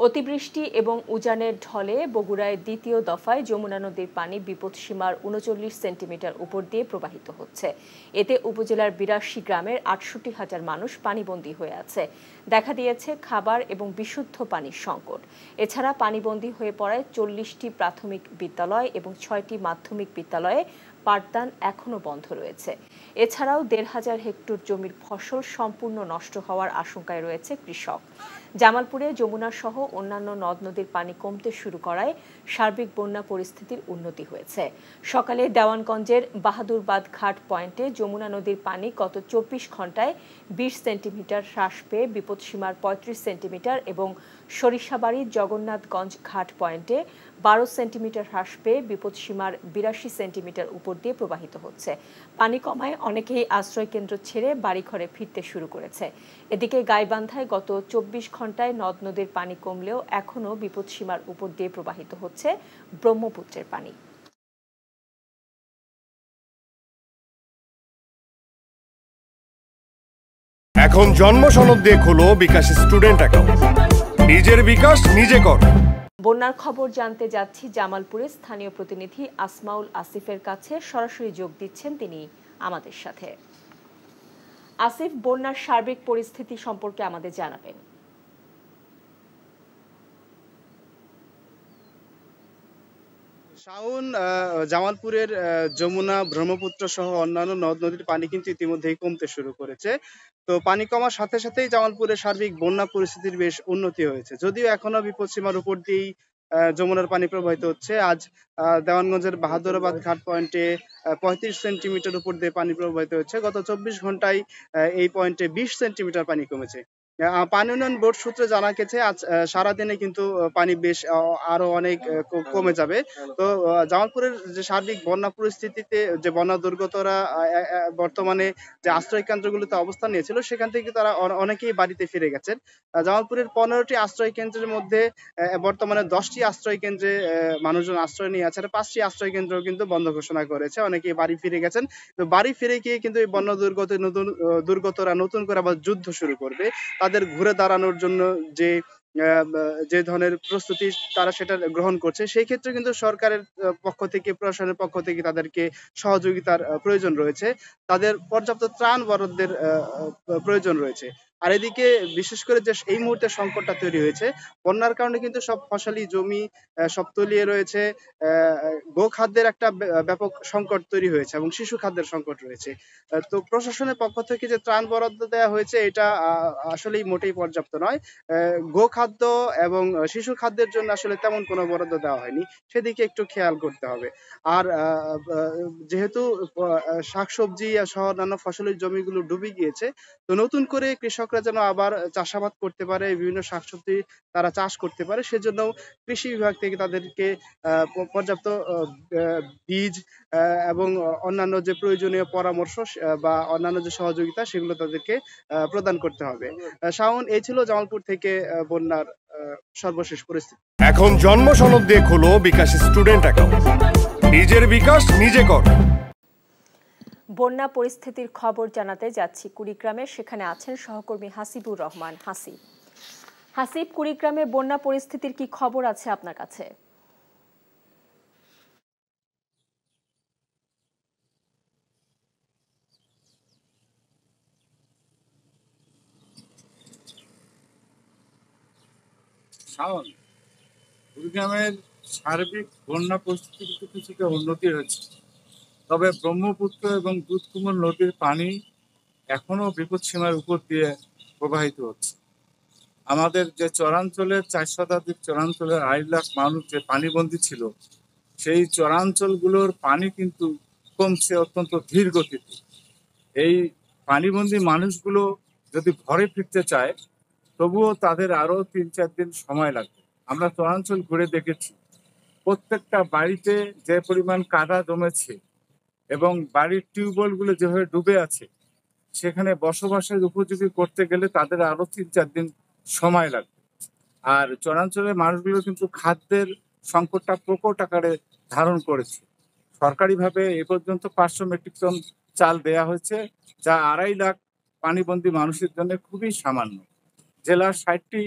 অতিবৃষ্টি এবং উজানের ঢলে বগুড়ায় দ্বিতীয় দফায় যমুনা নদীর পানি বিপদসীমার ৩৯ সেন্টিমিটার উপর দিয়ে প্রবাহিত হচ্ছে। এতে উপজেলার ৮২ গ্রামের ৬৮,০০০ মানুষ পানিবন্দী হয়ে আছে। দেখা দিয়েছে খাবার এবং বিশুদ্ধ পানির সংকট। এছাড়া পানিবন্দী হয়ে পড়ায় ৪০টি প্রাথমিক বিদ্যালয় এবং ৬টি মাধ্যমিক বিদ্যালয়ে পাঠদান এখনও বন্ধ রয়েছে। এছাড়াও ১,৫০০ হেক্টর জমির ফসল সম্পূর্ণ নষ্ট হওয়ার আশঙ্কায় রয়েছে কৃষক। জামালপুরে যমুনা সহ অন্যান্য নদ নদীর পানি কমতে শুরু করায় সার্বিক বন্যা পরিস্থিতির উন্নতি হয়েছে। সকালে দেওয়ানগঞ্জের বাহাদুরবাদ ঘাট পয়েন্টে যমুনা নদীর পানি গত ২৪ ঘন্টায় ২০ সেন্টিমিটার হ্রাস পেয়ে বিপদসীমার ৩৫ সেন্টিমিটার এবং সরিষাবাড়ির জগন্নাথগঞ্জ ঘাট পয়েন্টে ১২ সেন্টিমিটার হ্রাস পেয়ে বিপদসীমার ৮২ সেন্টিমিটার উপর দিয়ে প্রবাহিত হচ্ছে। পানি কমায় অনেকেই আশ্রয়কেন্দ্র ছেড়ে বাড়িঘরে ফিরতে শুরু করেছে। এদিকে গাইবান্ধায় গত ২৪ ঘন্টায় নদ নদীর পানি কমলেও এখনও বিপদসীমার উপর দিয়ে প্রবাহিত হচ্ছে ব্রহ্মপুত্রের পানি। এখন জন্ম সনদ দিয়ে খোলো বিকাশ স্টুডেন্ট অ্যাকাউন্ট। নিজের বিকাশ নিজে কর। বন্যার খবর জানতে যাচ্ছি জামালপুরে স্থানীয় প্রতিনিধি আসমাউল আসিফের কাছে। সরাসরি যোগ দিচ্ছেন তিনি আমাদের সাথে। আসিফ, বন্যার সার্বিক পরিস্থিতি সম্পর্কে আমাদের জানাবেন। শাওন, জামালপুরের যমুনা, ব্রহ্মপুত্র সহ অন্যান্য নদ নদীর পানি কিন্তু ইতিমধ্যেই কমতে শুরু করেছে। তো পানি কমার সাথে সাথেই জামালপুরের সার্বিক বন্যা পরিস্থিতির বেশ উন্নতি হয়েছে, যদিও এখনো বিপদসীমার উপর দিয়েই যমুনার পানি প্রবাহিত হচ্ছে। আজ দেওয়ানগঞ্জের বাহাদুরাবাদ ঘাট পয়েন্টে ৩৫ সেন্টিমিটার উপর দিয়ে পানি প্রবাহিত হচ্ছে। গত ২৪ ঘন্টায় এই পয়েন্টে ২০ সেন্টিমিটার পানি কমেছে। পানি উন্নয়ন বোর্ড সূত্রে জানা গেছে আজ সারাদিনে কিন্তু পানি বেশ আরো অনেক কমে যাবে। তো জামালপুরের যে সার্বিক বন্যা পরিস্থিতিতে যে বন্যা দুর্গতরা বর্তমানে যে আশ্রয় কেন্দ্রগুলোতে অবস্থান নিয়েছিল, সেখান থেকে তারা অনেকেই বাড়িতে ফিরে গেছেন। জামালপুরের ১৫টি আশ্রয় কেন্দ্রের মধ্যে বর্তমানে 10টি আশ্রয় কেন্দ্রে মানুষজন আশ্রয় নিয়ে আছে, 5টি আশ্রয় কেন্দ্র কিন্তু বন্ধ ঘোষণা করেছে। অনেকেই বাড়ি ফিরে গেছেন। তো বাড়ি ফিরে গিয়ে কিন্তু এই বন্যা দুর্গতরা নতুন করে আবার যুদ্ধ শুরু করবে। তাদের ঘুরে দাঁড়ানোর জন্য যে যে ধরনের প্রস্তুতি তারা সেটা গ্রহণ করছে, সেই ক্ষেত্রে কিন্তু সরকারের পক্ষ থেকে, প্রশাসনের পক্ষ থেকে তাদেরকে সহযোগিতার প্রয়োজন রয়েছে। তাদের পর্যাপ্ত ত্রাণ বরাদ্দের প্রয়োজন রয়েছে। আর এদিকে বিশেষ করে যে এই মুহূর্তে সংকটটা তৈরি হয়েছে, বন্যার কারণে কিন্তু সব ফসলি জমি সব তলিয়ে রয়েছে। গোখাদ্যের একটা ব্যাপক সংকট তৈরি হয়েছে এবং শিশু খাদ্যের সংকট রয়েছে। তো প্রশাসনের পক্ষ থেকে যে ত্রাণ বরাদ্দ দেওয়া হয়েছে, এটা আসলেই মোটেই পর্যাপ্ত নয়। গোখাদ্য এবং শিশু খাদ্যের জন্য আসলে তেমন কোনো বরাদ্দ দেওয়া হয়নি, সেদিকে একটু খেয়াল করতে হবে। আর যেহেতু শাকসবজি সহ অন্যান্য ফসলের জমিগুলো ডুবে গিয়েছে, তো নতুন করে কৃষকরা যেন আবার চাষাবাদ করতে পারে, বিভিন্ন শাকসবজি তারা চাষ করতে পারে, সেজন্য কৃষি বিভাগ থেকে তাদেরকে পর্যাপ্ত বীজ এবং অন্যান্য যে প্রয়োজনীয় পরামর্শ বা অন্যান্য যে সহযোগিতা, সেগুলো তাদেরকে প্রদান করতে হবে। শাওন, এই ছিল জামালপুর থেকে বন্যার সর্বশেষ পরিস্থিতি। এখন জন্ম সনদ দিয়ে খোলো বিকাশ স্টুডেন্ট অ্যাকাউন্ট। নিজের বিকাশ নিজে কর। বন্যা পরিস্থিতির খবর জানাতে যাচ্ছি কুড়িগ্রামে। সেখানে আছেন সহকর্মী হাসিবুর রহমান। হাসিব, কুড়িগ্রামে বন্যা পরিস্থিতির কি খবর আছে আপনার কাছে? শাওন, কুড়িগ্রামের সার্বিক বন্যা পরিস্থিতি কিন্তু কিছুটা উন্নতি হয়েছে, তবে ব্রহ্মপুত্র এবং দুধকুমর নদীর পানি এখনো বিপদসীমার উপর দিয়ে প্রবাহিত হচ্ছে। আমাদের যে চরাঞ্চলের ৪ শতাধিক চরাঞ্চলের ২.৫ লাখ মানুষ যে পানিবন্দী ছিল, সেই চরাঞ্চলগুলোর পানি কিন্তু কমছে অত্যন্ত ধীর গতিতে। এই পানিবন্দী মানুষগুলো যদি ঘরে ফিরতে চায়, তবুও তাদের আরো ৩-৪ দিন সময় লাগবে। আমরা চরাঞ্চল ঘুরে দেখেছি, প্রত্যেকটা বাড়িতে যে পরিমাণ কাদা জমেছে এবং বাড়ির টিউবওয়েলগুলো যেভাবে ডুবে আছে, সেখানে বসবাসের উপযোগী করতে গেলে তাদের আরো ৩-৪ দিন সময় লাগবে। আর চরাঞ্চলের মানুষগুলো কিন্তু খাদ্যের সংকটটা প্রকট আকারে ধারণ করেছে। সরকারিভাবে এ পর্যন্ত ৫০০ মেট্রিক টন চাল দেয়া হয়েছে, যা ২.৫ লাখ পানিবন্দী মানুষের জন্য খুবই সামান্য। জেলার ৬০টি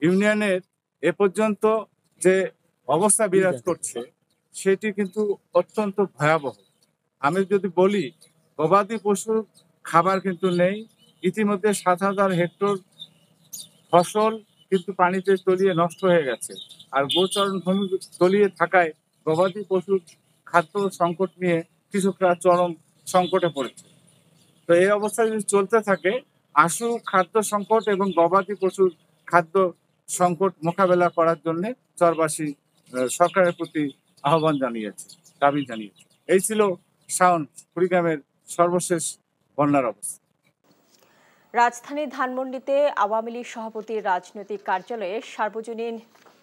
ইউনিয়নের এ পর্যন্ত যে অবস্থা বিরাজ করছে সেটি কিন্তু অত্যন্ত ভয়াবহ। আমি যদি বলি, গবাদি পশুর খাবার কিন্তু নেই। ইতিমধ্যে 7,000 হেক্টর ফসল কিন্তু পানিতে তলিয়ে নষ্ট হয়ে গেছে। আর গোচরণ ভূমি তলিয়ে থাকায় গবাদি পশুর খাদ্য সংকট নিয়ে কৃষকরা চরম সংকটে পড়েছে। তো এই অবস্থা যদি চলতে থাকে, আশু খাদ্য সংকট এবং গবাদি পশুর খাদ্য সংকট মোকাবেলা করার জন্য চরবাসী সরকারের প্রতি আহ্বান জানিয়েছে, দাবি জানিয়েছে। এই ছিল শাওন কুড়িগ্রামের সর্বশেষ বন্যার অবস্থা। রাজধানী ধানমন্ডিতে আওয়ামী লীগ সভাপতির রাজনৈতিক কার্যালয়ে সার্বজনীন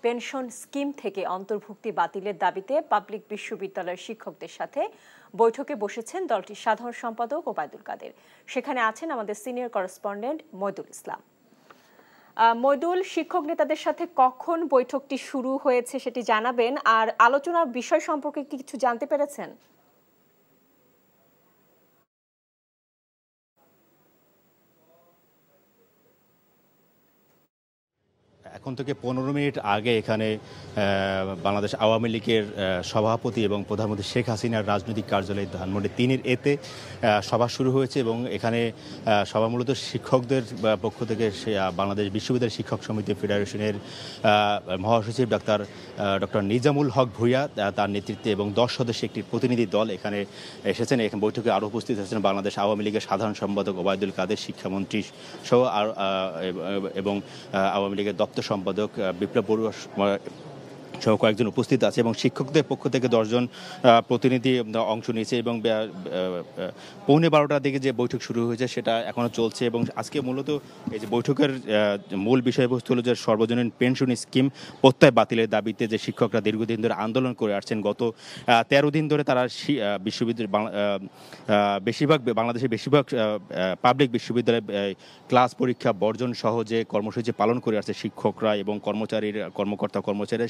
পেনশন স্কিম থেকে অন্তর্ভুক্তি বাতিলের দাবিতে পাবলিক বিশ্ববিদ্যালয়ের শিক্ষকদের সাথে বৈঠকে বসেছেন দলটির সাধারণ সম্পাদক ওবায়দুল কাদের। সেখানে আছেন আমাদের সিনিয়র করেসপন্ডেন্ট মইদুল ইসলাম। মইদুল, শিক্ষক নেতাদের সাথে কখন বৈঠকটি শুরু হয়েছে সেটি জানাবেন, আর আলোচনার বিষয় সম্পর্কে কিছু জানতে পেরেছেন? এখন থেকে 15 মিনিট আগে এখানে বাংলাদেশ আওয়ামী লীগের সভাপতি এবং প্রধানমন্ত্রী শেখ হাসিনার রাজনৈতিক কার্যালয় ধানমন্ডি 3-এর এতে সভা শুরু হয়েছে এবং এখানে সভা মূলত শিক্ষকদের পক্ষ থেকে বাংলাদেশ বিশ্ববিদ্যালয় শিক্ষক সমিতি ফেডারেশনের মহাসচিব ডক্টর নিজামুল হক ভূঁইয়া তার নেতৃত্বে এবং 10 সদস্যের একটি প্রতিনিধি দল এখানে এসেছেন। এখানে বৈঠকে আরও উপস্থিত আছেন বাংলাদেশ আওয়ামী লীগের সাধারণ সম্পাদক ওবায়দুল কাদের, শিক্ষামন্ত্রী সহ এবং আওয়ামী লীগের দপ্তর সম্পাদক বিপ্লব বড়ুয়া সহ কয়েকজন উপস্থিত আছে এবং শিক্ষকদের পক্ষ থেকে 10 জন প্রতিনিধি অংশ নিয়েছে এবং 11:15টার দিকে যে বৈঠক শুরু হয়েছে সেটা এখনো চলছে। এবং আজকে মূলত এই যে বৈঠকের মূল বিষয়বস্তু হলো যে সর্বজনীন পেনশন স্কিম প্রত্যয় বাতিলের দাবিতে যে শিক্ষকরা দীর্ঘদিন ধরে আন্দোলন করে আসছেন। গত 13 দিন ধরে তারা বাংলাদেশের বেশিরভাগ পাবলিক বিশ্ববিদ্যালয়ে ক্লাস পরীক্ষা বর্জন সহ যে কর্মসূচি পালন করে আসছে শিক্ষকরা এবং কর্মচারীরা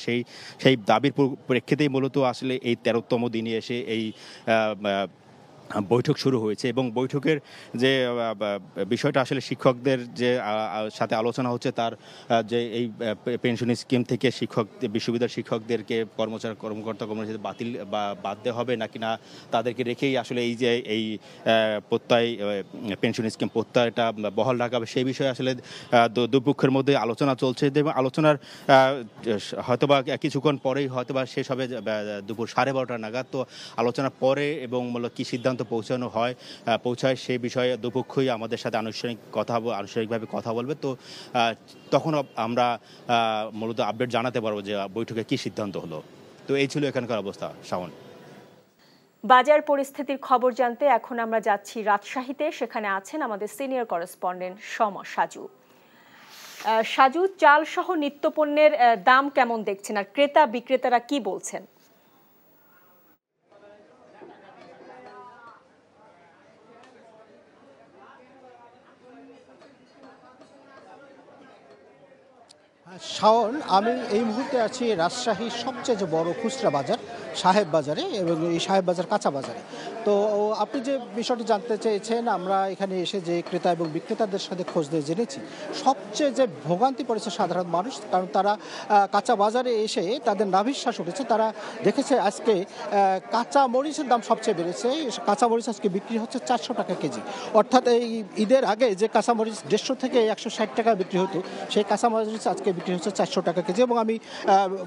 সেই দাবির প্রেক্ষিতেই মূলত আসলে এই 13তম দিনে এসে এই বৈঠক শুরু হয়েছে। এবং বৈঠকের যে বিষয়টা আসলে শিক্ষকদের যে সাথে আলোচনা হচ্ছে তার যে এই পেনশন স্কিম থেকে বিশ্ববিদ্যালয় শিক্ষকদেরকে কর্মচারী বাতিল বা বাদ দেওয়া হবে নাকি না তাদেরকে রেখেই আসলে এই যে এই পেনশন স্কিম প্রত্যয়টা বহাল রাখা হবে সেই বিষয়ে আসলে দুপক্ষের মধ্যে আলোচনা চলছে। এবং আলোচনার হয়তোবা কিছুক্ষণ পরেই হয়তোবা শেষ হবে দুপুর 12:30 নাগাদ। তো আলোচনার পরে এবং মূলত কী সিদ্ধান্ত পৌঁছায় সেই বিষয়ে দুপক্ষই আমাদের সাথে আনুষ্ঠানিকভাবে কথা বলবে। তো তখন আমরা মূলত আপডেট জানাতে পারবো যে বৈঠকে কি সিদ্ধান্ত হলো। তো এই ছিল এখানকার অবস্থা। শাওন, বাজার পরিস্থিতির খবর জানতে এখন আমরা যাচ্ছি রাজশাহীতে। সেখানে আছেন আমাদের সিনিয়র করেসপন্ডেন্ট সাজু। চাল সহ নিত্যপণ্যের দাম কেমন দেখছেন, আর ক্রেতা বিক্রেতারা কি বলছেন? শাওন, আমি এই মুহূর্তে আছি রাজশাহীর সবচেয়ে যে বড় খুচরা বাজার সাহেব বাজারে এবং এই সাহেব বাজার কাঁচা বাজারে। তো আপনি যে বিষয়টি জানতে চেয়েছেন, আমরা এখানে এসে যে ক্রেতা এবং বিক্রেতাদের সাথে খোঁজ নিয়ে জেনেছি সবচেয়ে যে ভোগান্তি পড়েছে সাধারণ মানুষ, কারণ তারা কাঁচা বাজারে এসে তাদের নাভিশ্বাস উঠেছে। তারা দেখেছে আজকে কাঁচা মরিচের দাম সবচেয়ে বেড়েছে। কাঁচা মরিচ আজকে বিক্রি হচ্ছে 400 টাকা কেজি, অর্থাৎ এই ঈদের আগে যে কাঁচা মরিচ 150 থেকে 160 টাকা বিক্রি হতো সেই কাঁচা মরিচ আজকে বিক্রি হচ্ছে 400 টাকা কেজি। এবং আমি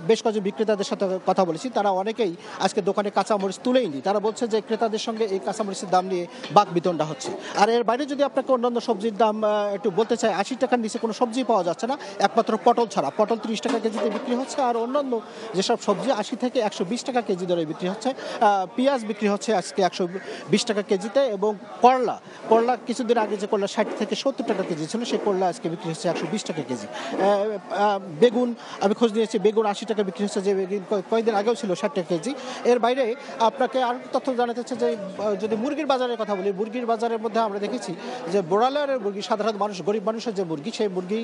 বেশ কয়েকজন বিক্রেতাদের সাথে কথা বলেছি, তারা অনেকেই আজকে দোকানে কাঁচামরিচ তুলেইনি। তারা বলছে যে ক্রেতাদের সঙ্গে এই কাঁচামরিচের দাম নিয়ে বাক বিতণ্ডা হচ্ছে। আর এর বাইরে যদি আপনাকে অন্যান্য সবজির দাম একটু বলতে চাই, 80 টাকার নিচে কোনো সবজি পাওয়া যাচ্ছে না, একমাত্র পটল ছাড়া। পটল 30 টাকা কেজিতে বিক্রি হচ্ছে, আর অন্যান্য যেসব সবজি 80 থেকে 120 টাকা কেজি দরে বিক্রি হচ্ছে। পেঁয়াজ বিক্রি হচ্ছে আজকে 120 টাকা কেজিতে। এবং করলা কিছুদিন আগে যে করলা 60 থেকে 70 টাকা কেজি ছিল, সেই করলা আজকে বিক্রি হচ্ছে 120 টাকা কেজি। বেগুন আমি খোঁজ নিয়েছি, বেগুন 80 টাকা বিক্রি হচ্ছে, যে বেগুন কয়েকদিন আগেও ছিল 60 টাকা কেজি। এর বাইরে আপনাকে আর তথ্য জানাতে হচ্ছে যে যদি মুরগির বাজারের কথা বলি, মুরগির বাজারের মধ্যে আমরা দেখেছি যে ব্রয়লারের মুরগি, সাধারণ মানুষ গরিব মানুষের যে মুরগি, সেই মুরগি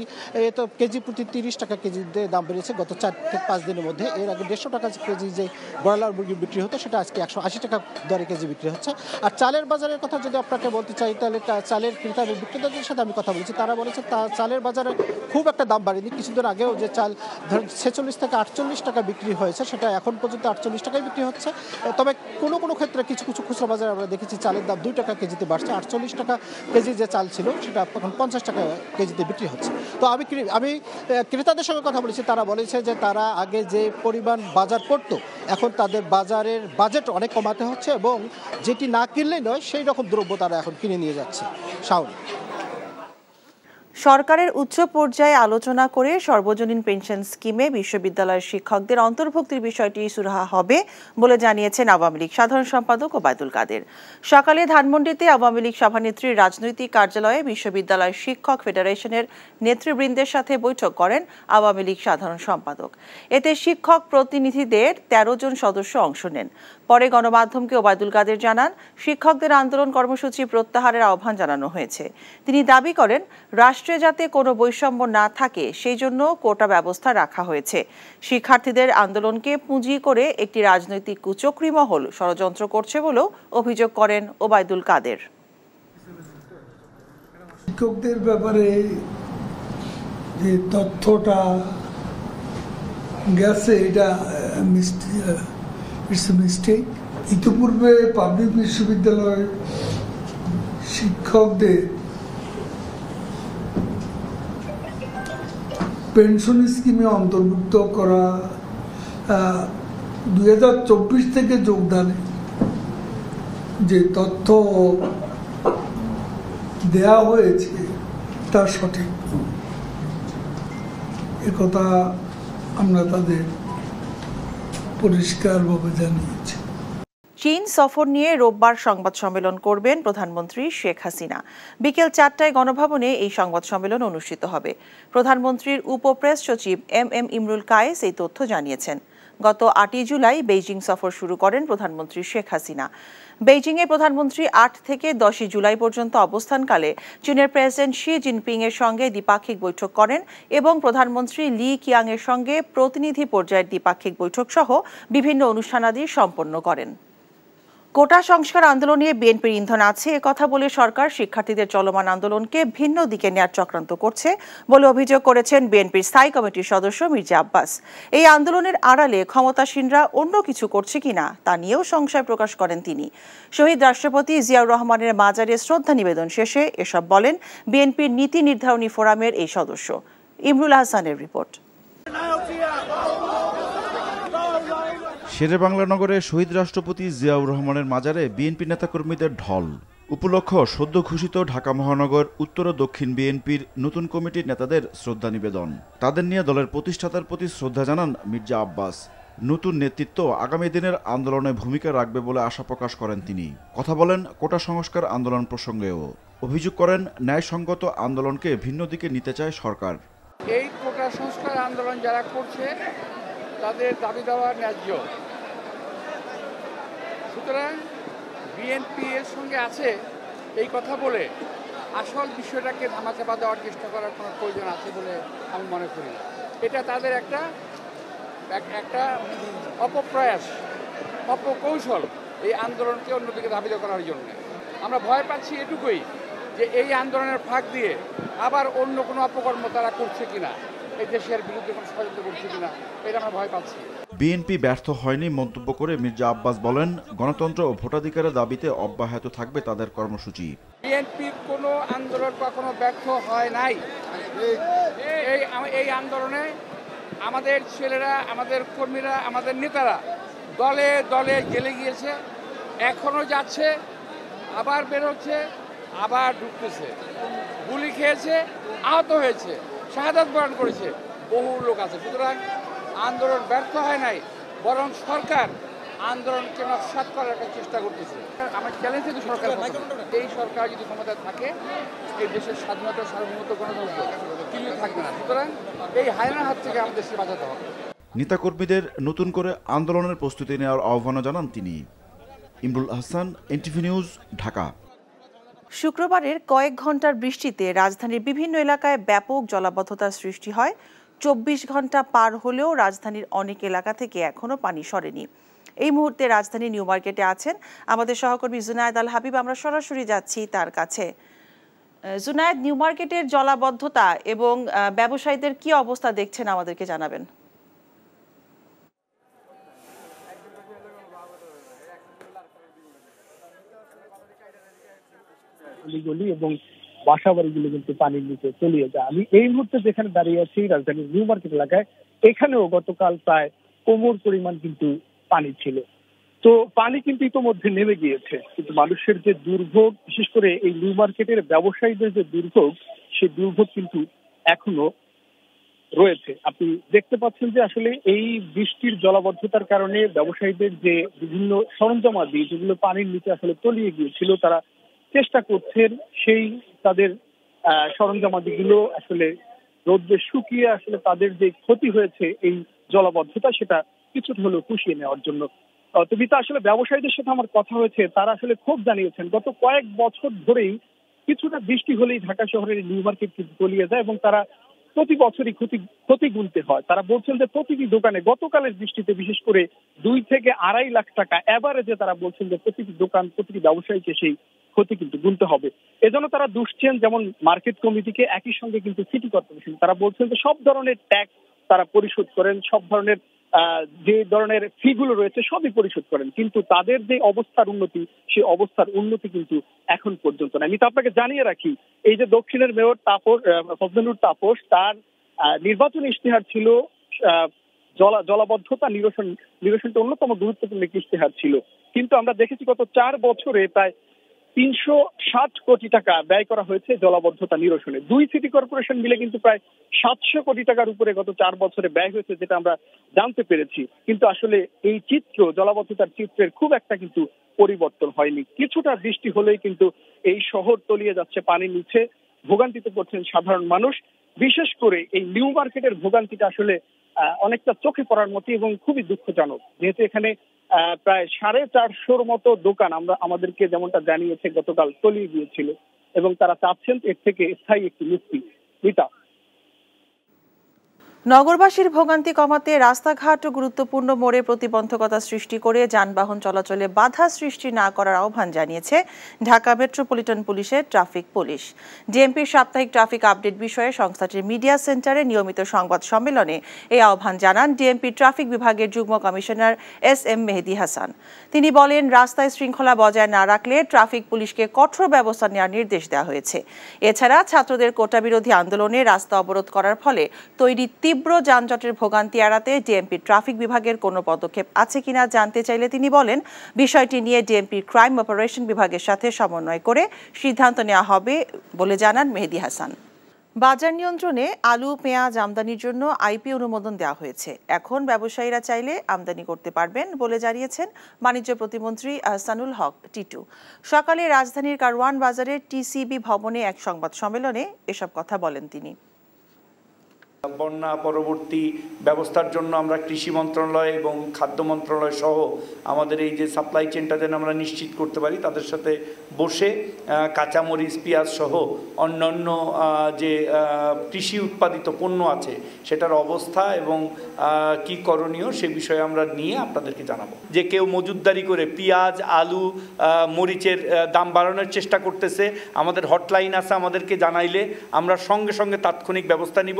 তো কেজি প্রতি 30 টাকা কেজিতে দাম বেড়েছে গত 4 থেকে 5 দিনের মধ্যে। এর আগে 150 টাকা কেজি যে ব্রয়লার মুরগি বিক্রি হতো সেটা আজকে 180 টাকা দরে কেজি বিক্রি হচ্ছে। আর চালের বাজারের কথা যদি আপনাকে বলতে চাই, তাহলে চালের ক্রেতা এবং বিক্রেতাদের সাথে আমি কথা বলেছি, তারা বলেছে চালের বাজারে খুব একটা দাম বাড়েনি। কিছুদিন আগেও যে চাল ধরুন 46 থেকে 48 টাকা বিক্রি হয়েছে, সেটা এখন পর্যন্ত 48 টাকায় বিক্রি হচ্ছে। তবে কোনো কোনো ক্ষেত্রে কিছু কিছু খুচরা বাজারে আমরা দেখেছি চালের দাম 2 টাকা কেজিতে বাড়ছে। 48 টাকা কেজি যে চাল ছিল সেটা এখন 50 টাকা কেজিতে বিক্রি হচ্ছে। তো আমি ক্রেতাদের সঙ্গে কথা বলেছি, তারা বলেছে যে তারা আগে যে পরিমাণ বাজার করতো এখন তাদের বাজারের বাজেট অনেক কমাতে হচ্ছে এবং যেটি না কিনলেই নয় সেই রকম দ্রব্য তারা এখন কিনে নিয়ে যাচ্ছে। শাওন। সরকারের উচ্চ পর্যায়ে আলোচনা করে সর্বজনীন পেনশন স্কিমে বিশ্ববিদ্যালয়ের শিক্ষকদের অন্তর্ভুক্তির বিষয়টি সুরাহা হবে বলে জানিয়েছেন আওয়ামী লীগ সাধারণ সম্পাদক ওবায়দুল কাদের। সকালে ধানমন্ডিতে আওয়ামী লীগ সভানেত্রীর রাজনৈতিক কার্যালয়ে বিশ্ববিদ্যালয় শিক্ষক ফেডারেশনের নেতৃবৃন্দের সাথে বৈঠক করেন আওয়ামী লীগ সাধারণ সম্পাদক। এতে শিক্ষক প্রতিনিধিদের 13 জন সদস্য অংশ নেন। পরে গণমাধ্যমকে ওবায়দুল কাদের জানান, শিক্ষকদের আন্দোলন কর্মসূচি প্রত্যাহারের আহ্বান জানানো হয়েছে। তিনি দাবি করেন, রাষ্ট্রে যাতে কোনো বৈষম্য না থাকে সেই জন্য কোটা ব্যবস্থা রাখা হয়েছে। শিক্ষার্থীদের আন্দোলনকে পুঁজি করে একটি রাজনৈতিক কুচক্রী মহল ষড়যন্ত্র করছে বলেও অভিযোগ করেন ওবায়দুল কাদের। শিক্ষকদের ব্যাপারে যে তথ্যটা গেছে এটা মিস্টেক। ইতিপূর্বে পাবলিক বিশ্ববিদ্যালয় শিক্ষকদের পেনশন স্কিমে অন্তর্ভুক্ত করা 2024 থেকে যোগদানে যে তথ্য দেয়া হয়েছে তা সঠিক। একথা আমরা তাদের পরিষ্কারভাবে জানিয়েছি। চীন সফর নিয়ে রোববার সংবাদ সম্মেলন করবেন প্রধানমন্ত্রী শেখ হাসিনা। বিকেল 4টায় গণভবনে এই সংবাদ সম্মেলন অনুষ্ঠিত হবে। প্রধানমন্ত্রীর উপপ্রেস সচিব এম ইমরুল কায়েস এই তথ্য জানিয়েছেন। গত 8 জুলাই বেইজিং সফর শুরু করেন প্রধানমন্ত্রী শেখ হাসিনা। বেইজিংয়ে প্রধানমন্ত্রী 8 থেকে 10 জুলাই পর্যন্ত অবস্থানকালে চীনের প্রেসিডেন্ট শি জিনপিং এর সঙ্গে দ্বিপাক্ষিক বৈঠক করেন এবং প্রধানমন্ত্রী লি কিয়াং এর সঙ্গে প্রতিনিধি পর্যায়ের দ্বিপাক্ষিক বৈঠক সহ বিভিন্ন অনুষ্ঠানাদি সম্পন্ন করেন। কোটা সংস্কার আন্দোলন নিয়ে বিএনপির ইন্ধন আছে একথা বলে সরকার শিক্ষার্থীদের চলমান আন্দোলনকে ভিন্ন দিকে নেয়ার চক্রান্ত করছে বলে অভিযোগ করেছেন বিএনপির স্থায়ী কমিটির সদস্য মির্জা আব্বাস। এই আন্দোলনের আড়ালে ক্ষমতাসীনরা অন্য কিছু করছে কিনা তা নিয়েও সংশয় প্রকাশ করেন তিনি। শহীদ রাষ্ট্রপতি জিয়াউর রহমানের মাজারে শ্রদ্ধা নিবেদন শেষে এসব বলেন বিএনপির নীতি নির্ধারণী ফোরামের এই সদস্য। ইমরুল হাসানের রিপোর্ট। শেরেবাংলা নগরে শহীদ রাষ্ট্রপতি জিয়াউর রহমানের মাজারে বিএনপি নেতাকর্মীদের ঢল। উপলক্ষ সদ্য ঘোষিত ঢাকা মহানগর উত্তর ও দক্ষিণ বিএনপির নতুন কমিটির নেতাদের শ্রদ্ধা নিবেদন। তাদের নিয়ে দলের প্রতিষ্ঠাতার প্রতি শ্রদ্ধা জানান মির্জা আব্বাস। নতুন নেতৃত্ব আগামী দিনের আন্দোলনে ভূমিকা রাখবে বলে আশা প্রকাশ করেন তিনি। কথা বলেন কোটা সংস্কার আন্দোলন প্রসঙ্গেও। অভিযোগ করেন ন্যায়সঙ্গত আন্দোলনকে ভিন্ন দিকে নিতে চায় সরকার। এই কোটা সংস্কার আন্দোলন যারা করছে তাদের দাবি দেওয়া ন্যায্য, সুতরাং বিএনপি এর সঙ্গে আছে এই কথা বলে আসল বিষয়টাকে ধামাচাপা দেওয়ার চেষ্টা করার কোনো প্রয়োজন আছে বলে আমি মনে করি না। এটা তাদের একটা অপপ্রয়াস, অপকৌশল এই আন্দোলনকে অন্যদিকে ধাবিত করার জন্য। আমরা ভয় পাচ্ছি এটুকুই যে এই আন্দোলনের ফাঁক দিয়ে আবার অন্য কোনো অপকর্ম তারা করছে কিনা, এই দেশের বিরুদ্ধে কোনো ষড়যন্ত্র করছে কিনা, এটা আমরা ভয় পাচ্ছি। বিএনপি ব্যর্থ হয়নি মন্তব্য করে মির্জা আব্বাস বলেন, গণতন্ত্র ও ভোটাধিকারের দাবিতে অব্যাহত থাকবে তাদের কর্মসূচি। বিএনপির কোনো আন্দোলন কখনো ব্যর্থ হয় নাই। এই আন্দোলনে আমাদের ছেলেরা, আমাদের কর্মীরা, আমাদের নেতারা দলে দলে জেলে গিয়েছে, এখনো যাচ্ছে, আবার বেরোচ্ছে, আবার ঢুকতেছে, গুলি খেয়েছে, আহত হয়েছে, শাহাদাত বরণ করেছে, বহু লোক আছে। সুতরাং আন্দোলন ব্যর্থ হয় নাই, বরং সরকার আন্দোলনকে নস্যাৎ করার একটা চেষ্টা করতেছে। আমার চ্যালেঞ্জ কিন্তু সরকার, এই সরকার যদি ক্ষমতায় থাকে এই দেশের স্বাধীনতা, সার্বভৌমত্ব, গণতন্ত্র কিছুই থাকবে না। সুতরাং এই হায়নার হাত থেকে আমাদের দেশকে বাঁচাতে হবে। নেতাকর্মীদের নতুন করে আন্দোলনের প্রস্তুতি নেওয়ার আহ্বানও জানান তিনি। Imrul Hasan, NTV news, Dhaka. শুক্রবারের কয়েক ঘন্টার বৃষ্টিতে রাজধানীর বিভিন্ন এলাকায় ব্যাপক জলাবদ্ধতার সৃষ্টি হয়। 24 ঘন্টা পার হলেও রাজধানীর অনেক এলাকা থেকে এখনো পানি সরেনি। এই মুহূর্তে রাজধানী নিউ মার্কেটে আছেন আমাদের সহকর্মী জুনায়েদ আল হাবিব। আমরা সরাসরি যাচ্ছি তার কাছে। জুনায়েদ, নিউ মার্কেটের জলাবদ্ধতা এবং ব্যবসায়ীদের কি অবস্থা দেখছেন আমাদেরকে জানাবেন। এবং বাসা বাড়িগুলো কিন্তু পানির নিচে তলিয়ে যায়। আমি এই মুহূর্তে যেখানে দাঁড়িয়ে আছি রাজধানীর নিউ মার্কেট এলাকায়, এখানেও গতকাল প্রায় কোমর পরিমাণ কিন্তু পানি ছিল। তো পানি কিন্তু ইতোমধ্যে নেমে গিয়েছে, কিন্তু মানুষের যে দুর্ভোগ, বিশেষ করে এই নিউ মার্কেটের ব্যবসায়ীদের যে দুর্ভোগ, সেই দুর্ভোগ কিন্তু এখনো রয়েছে। আপনি দেখতে পাচ্ছেন যে আসলে এই বৃষ্টির জলাবদ্ধতার কারণে ব্যবসায়ীদের যে বিভিন্ন সরঞ্জামাদি যেগুলো পানির নিচে আসলে তলিয়ে গিয়েছিল, তারা চেষ্টা করছেন সেই তাদের সরঞ্জামাদিগুলো আসলে রোদ্রে শুকিয়ে আসলে তাদের যে ক্ষতি হয়েছে এই জলাবদ্ধতা, সেটা কিছুটা হলেও পুষিয়ে নেওয়ার জন্য। তবে তা আসলে ব্যবসায়ীদের সাথে আমার কথা হয়েছে, তারা আসলে ক্ষোভ জানিয়েছেন গত কয়েক বছর ধরেই কিছুটা বৃষ্টি হলেই ঢাকা শহরের নিউ মার্কেট কিন্তু তলিয়ে যায় এবং তারা প্রতি বছরই ক্ষতি গুনতে হয়। তারা বলছেন যে প্রতিটি দোকানে গতকালের বৃষ্টিতে বিশেষ করে 2 থেকে 2.5 লাখ টাকা এভারেজে, তারা বলছেন যে প্রতিটি দোকান, প্রতিটি ব্যবসায়ীকে সেই ক্ষতি কিন্তু গুনতে হবে। এজন্য তারা দুষছেন যেমন মার্কেট কমিটিকে, একই সঙ্গে কিন্তু সিটি কর্পোরেশন। তারা বলছেন যে সব ধরনের ট্যাক্স তারা পরিশোধ করেন, সব ধরনের যে ধরনের ফি গুলো রয়েছে সবই পরিশোধ করেন, কিন্তু তাদের যে অবস্থার উন্নতি, সেই অবস্থার উন্নতি কিন্তু এখন পর্যন্ত না। আমি তো আপনাকে জানিয়ে রাখি, এই যে দক্ষিণের মেয়র ফজলুর তাপস, তার নির্বাচনী ইশতেহার ছিল জলাবদ্ধতা নিরসনটা অন্যতম গুরুত্বপূর্ণ একটি ইশতেহার ছিল, কিন্তু আমরা দেখেছি গত 4 বছরে প্রায় 360 কোটি টাকা ব্যয় করা হয়েছে জলাবদ্ধতা নিরসনে। 2 সিটি কর্পোরেশন মিলে কিন্তু প্রায় 700 কোটি টাকার উপরে গত 4 বছরে ব্যয় হয়েছে, যেটা আমরা জানতে পেরেছি। কিন্তু আসলে এই চিত্র, জলাবদ্ধতার চিত্রের খুব একটা কিন্তু পরিবর্তন হয়নি। কিছুটা বৃষ্টি হলেই কিন্তু এই শহর তলিয়ে যাচ্ছে পানির নিচে, ভোগান্তিতে পড়ছেন সাধারণ মানুষ। বিশেষ করে এই নিউ মার্কেটের ভোগান্তিটা আসলে অনেকটা চোখে পড়ার মতো এবং খুবই দুঃখজনক, যেহেতু এখানে প্রায় 450 মতো দোকান আমাদেরকে যেমনটা জানিয়েছে গতকাল তলিয়ে গিয়েছিল এবং তারা চাচ্ছেন এর থেকে স্থায়ী একটি মুক্তি। মিতা, নগরবাসীর ভোগান্তি কমাতে রাস্তাঘাট ও গুরুত্বপূর্ণ মোড়ে প্রতিবন্ধকতা সৃষ্টি করে যানবাহন চলাচলে বাধা সৃষ্টি না করার আহ্বান জানিয়েছে ঢাকা মেট্রোপলিটন পুলিশের ট্রাফিক পুলিশ। ডিএমপির সাপ্তাহিক ট্রাফিক আপডেট বিষয়ে সংস্থাটির মিডিয়া সেন্টারে নিয়মিত সংবাদ সম্মেলনে এই আহ্বান জানান ডিএমপির ট্রাফিক বিভাগের যুগ্ম কমিশনার SM মেহেদী হাসান। তিনি বলেন, রাস্তায় শৃঙ্খলা বজায় না রাখলে ট্রাফিক পুলিশকে কঠোর ব্যবস্থা নেওয়ার নির্দেশ দেওয়া হয়েছে। এছাড়া ছাত্রদের কোটা বিরোধী আন্দোলনে রাস্তা অবরোধ করার ফলে তৈরি তীব্র যানজটের ভোগান্তি এড়াতে ডিএমপি ট্রাফিক বিভাগের কোনো পদক্ষেপ আছে কিনা জানতে চাইলে তিনি বলেন, বিষয়টি নিয়ে ডিএমপি ক্রাইম অপারেশন বিভাগের সাথে সমন্বয় করে সিদ্ধান্ত নেওয়া হবে বলে জানান মেহেদী হাসান। বাজার নিয়ন্ত্রণে আলু, পেঁয়াজ আমদানির জন্য আইপি অনুমোদন দেওয়া হয়েছে। এখন ব্যবসায়ীরা চাইলে আমদানি করতে পারবেন বলে জানিয়েছেন বাণিজ্য প্রতিমন্ত্রী আহসানুল হক টিটু। সকালে রাজধানীর কারওয়ান বাজারের টিসিবি ভবনে এক সংবাদ সম্মেলনে এসব কথা বলেন তিনি। বন্যা পরবর্তী ব্যবস্থার জন্য আমরা কৃষি মন্ত্রণালয় এবং খাদ্য মন্ত্রণালয় সহ আমাদের এই যে সাপ্লাই চেনটা যেন আমরা নিশ্চিত করতে পারি, তাদের সাথে বসে কাঁচামরিচ, পেঁয়াজ সহ অন্যান্য যে কৃষি উৎপাদিত পণ্য আছে সেটার অবস্থা এবং কি করণীয় সে বিষয়ে আমরা নিয়ে আপনাদেরকে জানাবো। যে কেউ মজুতদারি করে পেঁয়াজ, আলু, মরিচের দাম বাড়ানোর চেষ্টা করতেছে, আমাদের হটলাইন আছে, আমাদেরকে জানাইলে আমরা সঙ্গে সঙ্গে তাৎক্ষণিক ব্যবস্থা নিব।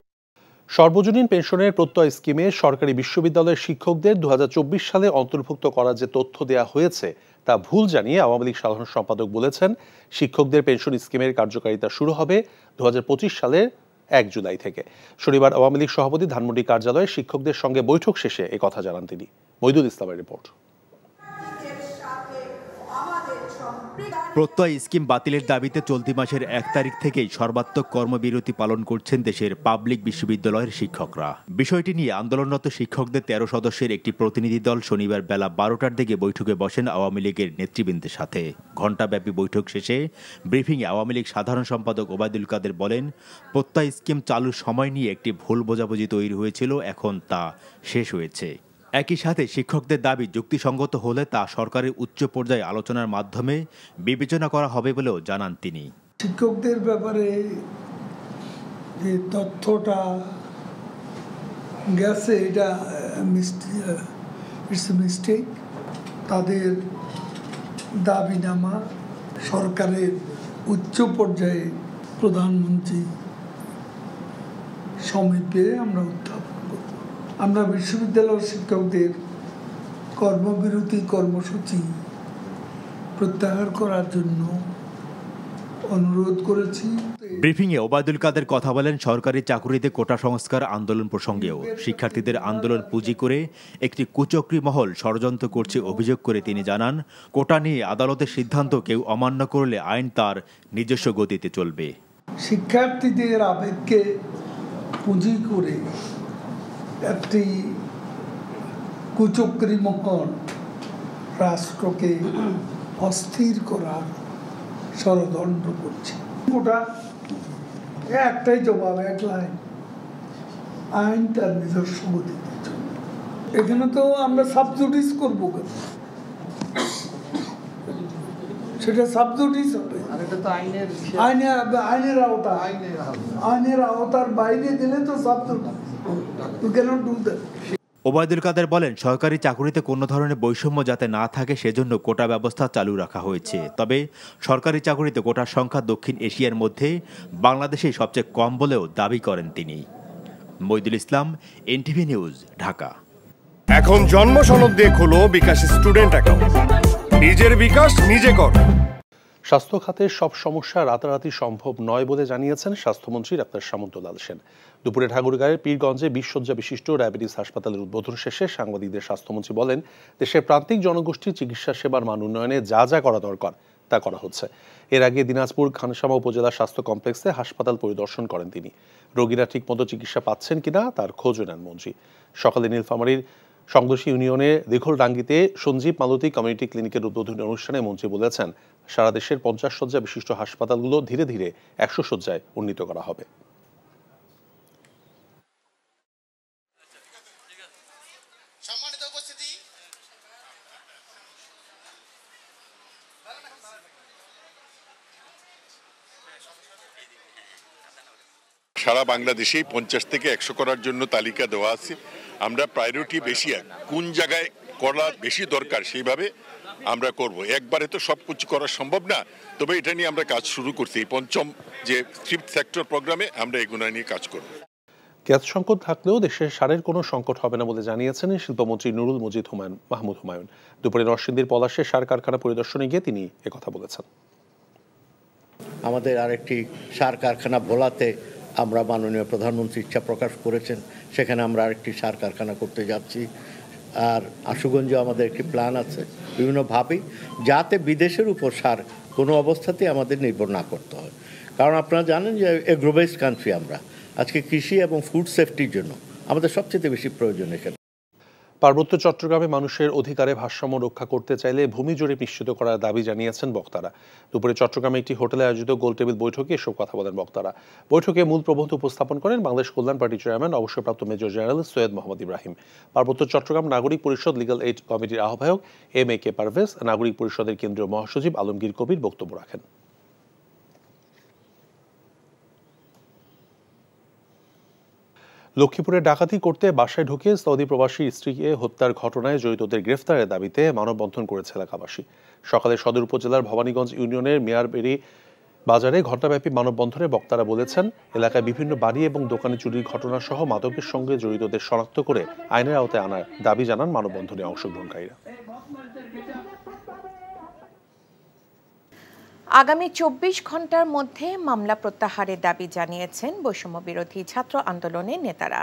সর্বজনীন পেনশনের প্রত্যয় স্কিমে সরকারি বিশ্ববিদ্যালয়ের শিক্ষকদের 2024 সালে অন্তর্ভুক্ত করার যে তথ্য দেওয়া হয়েছে তা ভুল জানিয়ে আওয়ামী লীগ সাধারণ সম্পাদক বলেছেন, শিক্ষকদের পেনশন স্কিমের কার্যকারিতা শুরু হবে 2025 সালের 1 জুলাই থেকে। শনিবার আওয়ামী লীগ সভাপতি ধানমন্ডি কার্যালয়ে শিক্ষকদের সঙ্গে বৈঠক শেষে একথা জানান তিনি। মইদুল ইসলামের রিপোর্ট। প্রত্যয় স্কিম বাতিলের দাবিতে চলতি মাসের 1 তারিখ থেকেই সর্বাত্মক কর্মবিরতি পালন করছেন দেশের পাবলিক বিশ্ববিদ্যালয়ের শিক্ষকরা। বিষয়টি নিয়ে আন্দোলনরত শিক্ষকদের 13 সদস্যের একটি প্রতিনিধি দল শনিবার বেলা 12টার দিকে বৈঠকে বসেন আওয়ামী লীগের নেতৃবৃন্দের সাথে। ঘণ্টাব্যাপী বৈঠক শেষে ব্রিফিংয়ে আওয়ামী লীগ সাধারণ সম্পাদক ওবায়দুল কাদের বলেন, প্রত্যয় স্কিম চালুর সময় নিয়ে একটি ভুল বোঝাবুঝি তৈরি হয়েছিল, এখন তা শেষ হয়েছে। একই সাথে শিক্ষকদের দাবি যুক্তিসঙ্গত হলে তা সরকারের উচ্চ পর্যায়ে আলোচনার মাধ্যমে বিবেচনা করা হবে বলেও জানান তিনি। শিক্ষকদের ব্যাপারে যে তথ্যটা গেছে এটা মিস্টেক। তাদের দাবিনামা সরকারের উচ্চ পর্যায়ে প্রধানমন্ত্রী সমীপে আমরা উত্থাপন করব। আমরা বিশ্ববিদ্যালয় শিক্ষকদের কর্মবিরতি কর্মসূচি প্রত্যাহার করার জন্য অনুরোধ করেছি। ব্রিফিংয়ে ওবায়দুল কাদের কথা বলেন সরকারি চাকুরিতে কোটা সংস্কার আন্দোলন প্রসঙ্গেও। শিক্ষার্থীদের আন্দোলন পুঁজি করে একটি কুচক্রী মহল ষড়যন্ত্র করছে অভিযোগ করে তিনি জানান, কোটা নিয়ে আদালতের সিদ্ধান্ত কেউ অমান্য করলে আইন তার নিজস্ব গতিতে চলবে। শিক্ষার্থীদের আবেগকে পুঁজি করে একটি কুচক্রী মহল রাষ্ট্রকে অস্থির করার ষড়যন্ত্র করছে। ওটা একটাই জবাব, এক লাইন, আইন তার নিজস্ব গতিতে চলবে। এখানে তো আমরা সাবজুডিস করবো, সেটা সাবজুডিস হবে। আইনের আওতার বাইরে গেলে তো sub judice. We cannot do that. Obaidul Quader বলেন, সরকারি চাকুরিতে কোনো ধরনের বৈষম্য যাতে না থাকে সেজন্য কোটা ব্যবস্থা চালু রাখা হয়েছে। তবে সরকারি চাকুরিতে কোটার সংখ্যা দক্ষিণ এশিয়ার মধ্যে বাংলাদেশেই সবচেয়ে কম বলেও দাবি করেন তিনি। মইদুল ইসলাম, এনটিভি নিউজ, ঢাকা। এখন জন্ম সনদ দিয়ে খোলো বিকাশ স্টুডেন্ট অ্যাকাউন্ট। নিজের বিকাশ নিজে কর। স্বাস্থ্য খাতের সব সমস্যা রাতারাতি সম্ভব নয় বলে জানিয়েছেন স্বাস্থ্যমন্ত্রী ডাক্তার সামন্তলাল সেন। দুপুরে ঠাকুরগাঁয়ের পীরগঞ্জে 20 শয্যা বিশিষ্ট ডায়াবেটিস হাসপাতালের উদ্বোধন শেষে সাংবাদিকদের স্বাস্থ্যমন্ত্রী বলেন, দেশের প্রান্তিক জনগোষ্ঠীর চিকিৎসা সেবার মান উন্নয়নে যা যা করা দরকার তা করা হচ্ছে। এর আগে দিনাজপুর খানসামা উপজেলা স্বাস্থ্য কমপ্লেক্সে হাসপাতাল পরিদর্শন করেন তিনি। রোগীরা ঠিকমতো চিকিৎসা পাচ্ছেন কিনা তার খোঁজও নেন মন্ত্রী। সকালে নীলফামারীর সংদোষী ইউনিয়নে দীঘলডাঙ্গিতে সঞ্জীব মালতী কমিউনিটি ক্লিনিকের উদ্বোধনী অনুষ্ঠানে মন্ত্রী বলেছেন, সারা দেশের 50 শয্যা বিশিষ্ট হাসপাতালগুলো ধীরে ধীরে 100 শয্যায় উন্নীত করা হবে। সারা বাংলাদেশেই 50 থেকে 100 করার জন্য তালিকা দেওয়া আছে। আমরা প্রায়োরিটি বেশি কোন জায়গায় করা বেশি দরকার সেইভাবে আমরা করব। একবারে তো সব কিছু করা সম্ভব না, তবে এটা নিয়ে আমরা কাজ শুরু করছি। পঞ্চম যে 5th সেক্টর প্রোগ্রামে আমরা এগুলো নিয়ে কাজ করব। গ্যাস সংকট থাকলেও দেশের সারের কোনো সংকট হবে না বলে জানিয়েছেন শিল্পমন্ত্রী নুরুল মজিদ মাহমুদ হুমায়ুন। দুপুরে নরসিংদীর পলাশে সার কারখানা পরিদর্শনে গিয়ে তিনি একথা বলেছেন। আমাদের আরেকটি সার কারখানা ভোলাতে আমরা মাননীয় প্রধানমন্ত্রী ইচ্ছা প্রকাশ করেছেন, সেখানে আমরা আরেকটি সার কারখানা করতে যাচ্ছি। আর আশুগঞ্জে আমাদের একটি প্ল্যান আছে বিভিন্নভাবেই, যাতে বিদেশের উপর সার কোনো অবস্থাতেই আমাদের নির্ভর না করতে হয়। কারণ আপনারা জানেন যে এগ্রো বেসড কান্ট্রি আমরা। আজকে কৃষি এবং ফুড সেফটির জন্য আমাদের সবচেয়ে বেশি প্রয়োজন এখানে। পার্বত্য চট্টগ্রামে মানুষের অধিকারে ভারসাম্য রক্ষা করতে চাইলে ভূমি জরিপ নিশ্চিত করার দাবি জানিয়েছেন বক্তারা। দুপুরে চট্টগ্রামে একটি হোটেলে আয়োজিত গোলটেবিল বৈঠকে এসব কথা বলেন বক্তারা। বৈঠকে মূল প্রবন্ধ উপস্থাপন করেন বাংলাদেশ কল্যাণ পার্টির চেয়ারম্যান অবসরপ্রাপ্ত মেজর জেনারেল সৈয়দ মোহাম্মদ ইব্রাহিম। পার্বত্য চট্টগ্রাম নাগরিক পরিষদ লিগ্যাল এইড কমিটির আহ্বায়ক MAK পারভেজ, নাগরিক পরিষদের কেন্দ্রীয় মহাসচিব আলমগীর কবির বক্তব্য রাখেন। লক্ষ্মীপুরে ডাকাতি করতে বাসায় ঢুকে সৌদি প্রবাসী স্ত্রীকে হত্যার ঘটনায় জড়িতদের গ্রেফতারের দাবিতে মানববন্ধন করেছে এলাকাবাসী। সকালে সদর উপজেলার ভবানীগঞ্জ ইউনিয়নের মিয়ারবেড়ি বাজারে ঘণ্টাব্যাপী মানববন্ধনে বক্তারা বলেছেন, এলাকায় বিভিন্ন বাড়ি এবং দোকানে চুরির ঘটনা সহ মাদকের সঙ্গে জড়িতদের শনাক্ত করে আইনের আওতায় আনার দাবি জানান মানববন্ধনে অংশগ্রহণকারীরা। আগামী 24 ঘন্টার মধ্যে মামলা প্রত্যাহারের দাবি জানিয়েছেন বৈষম্য বিরোধী ছাত্র আন্দোলনের নেতারা।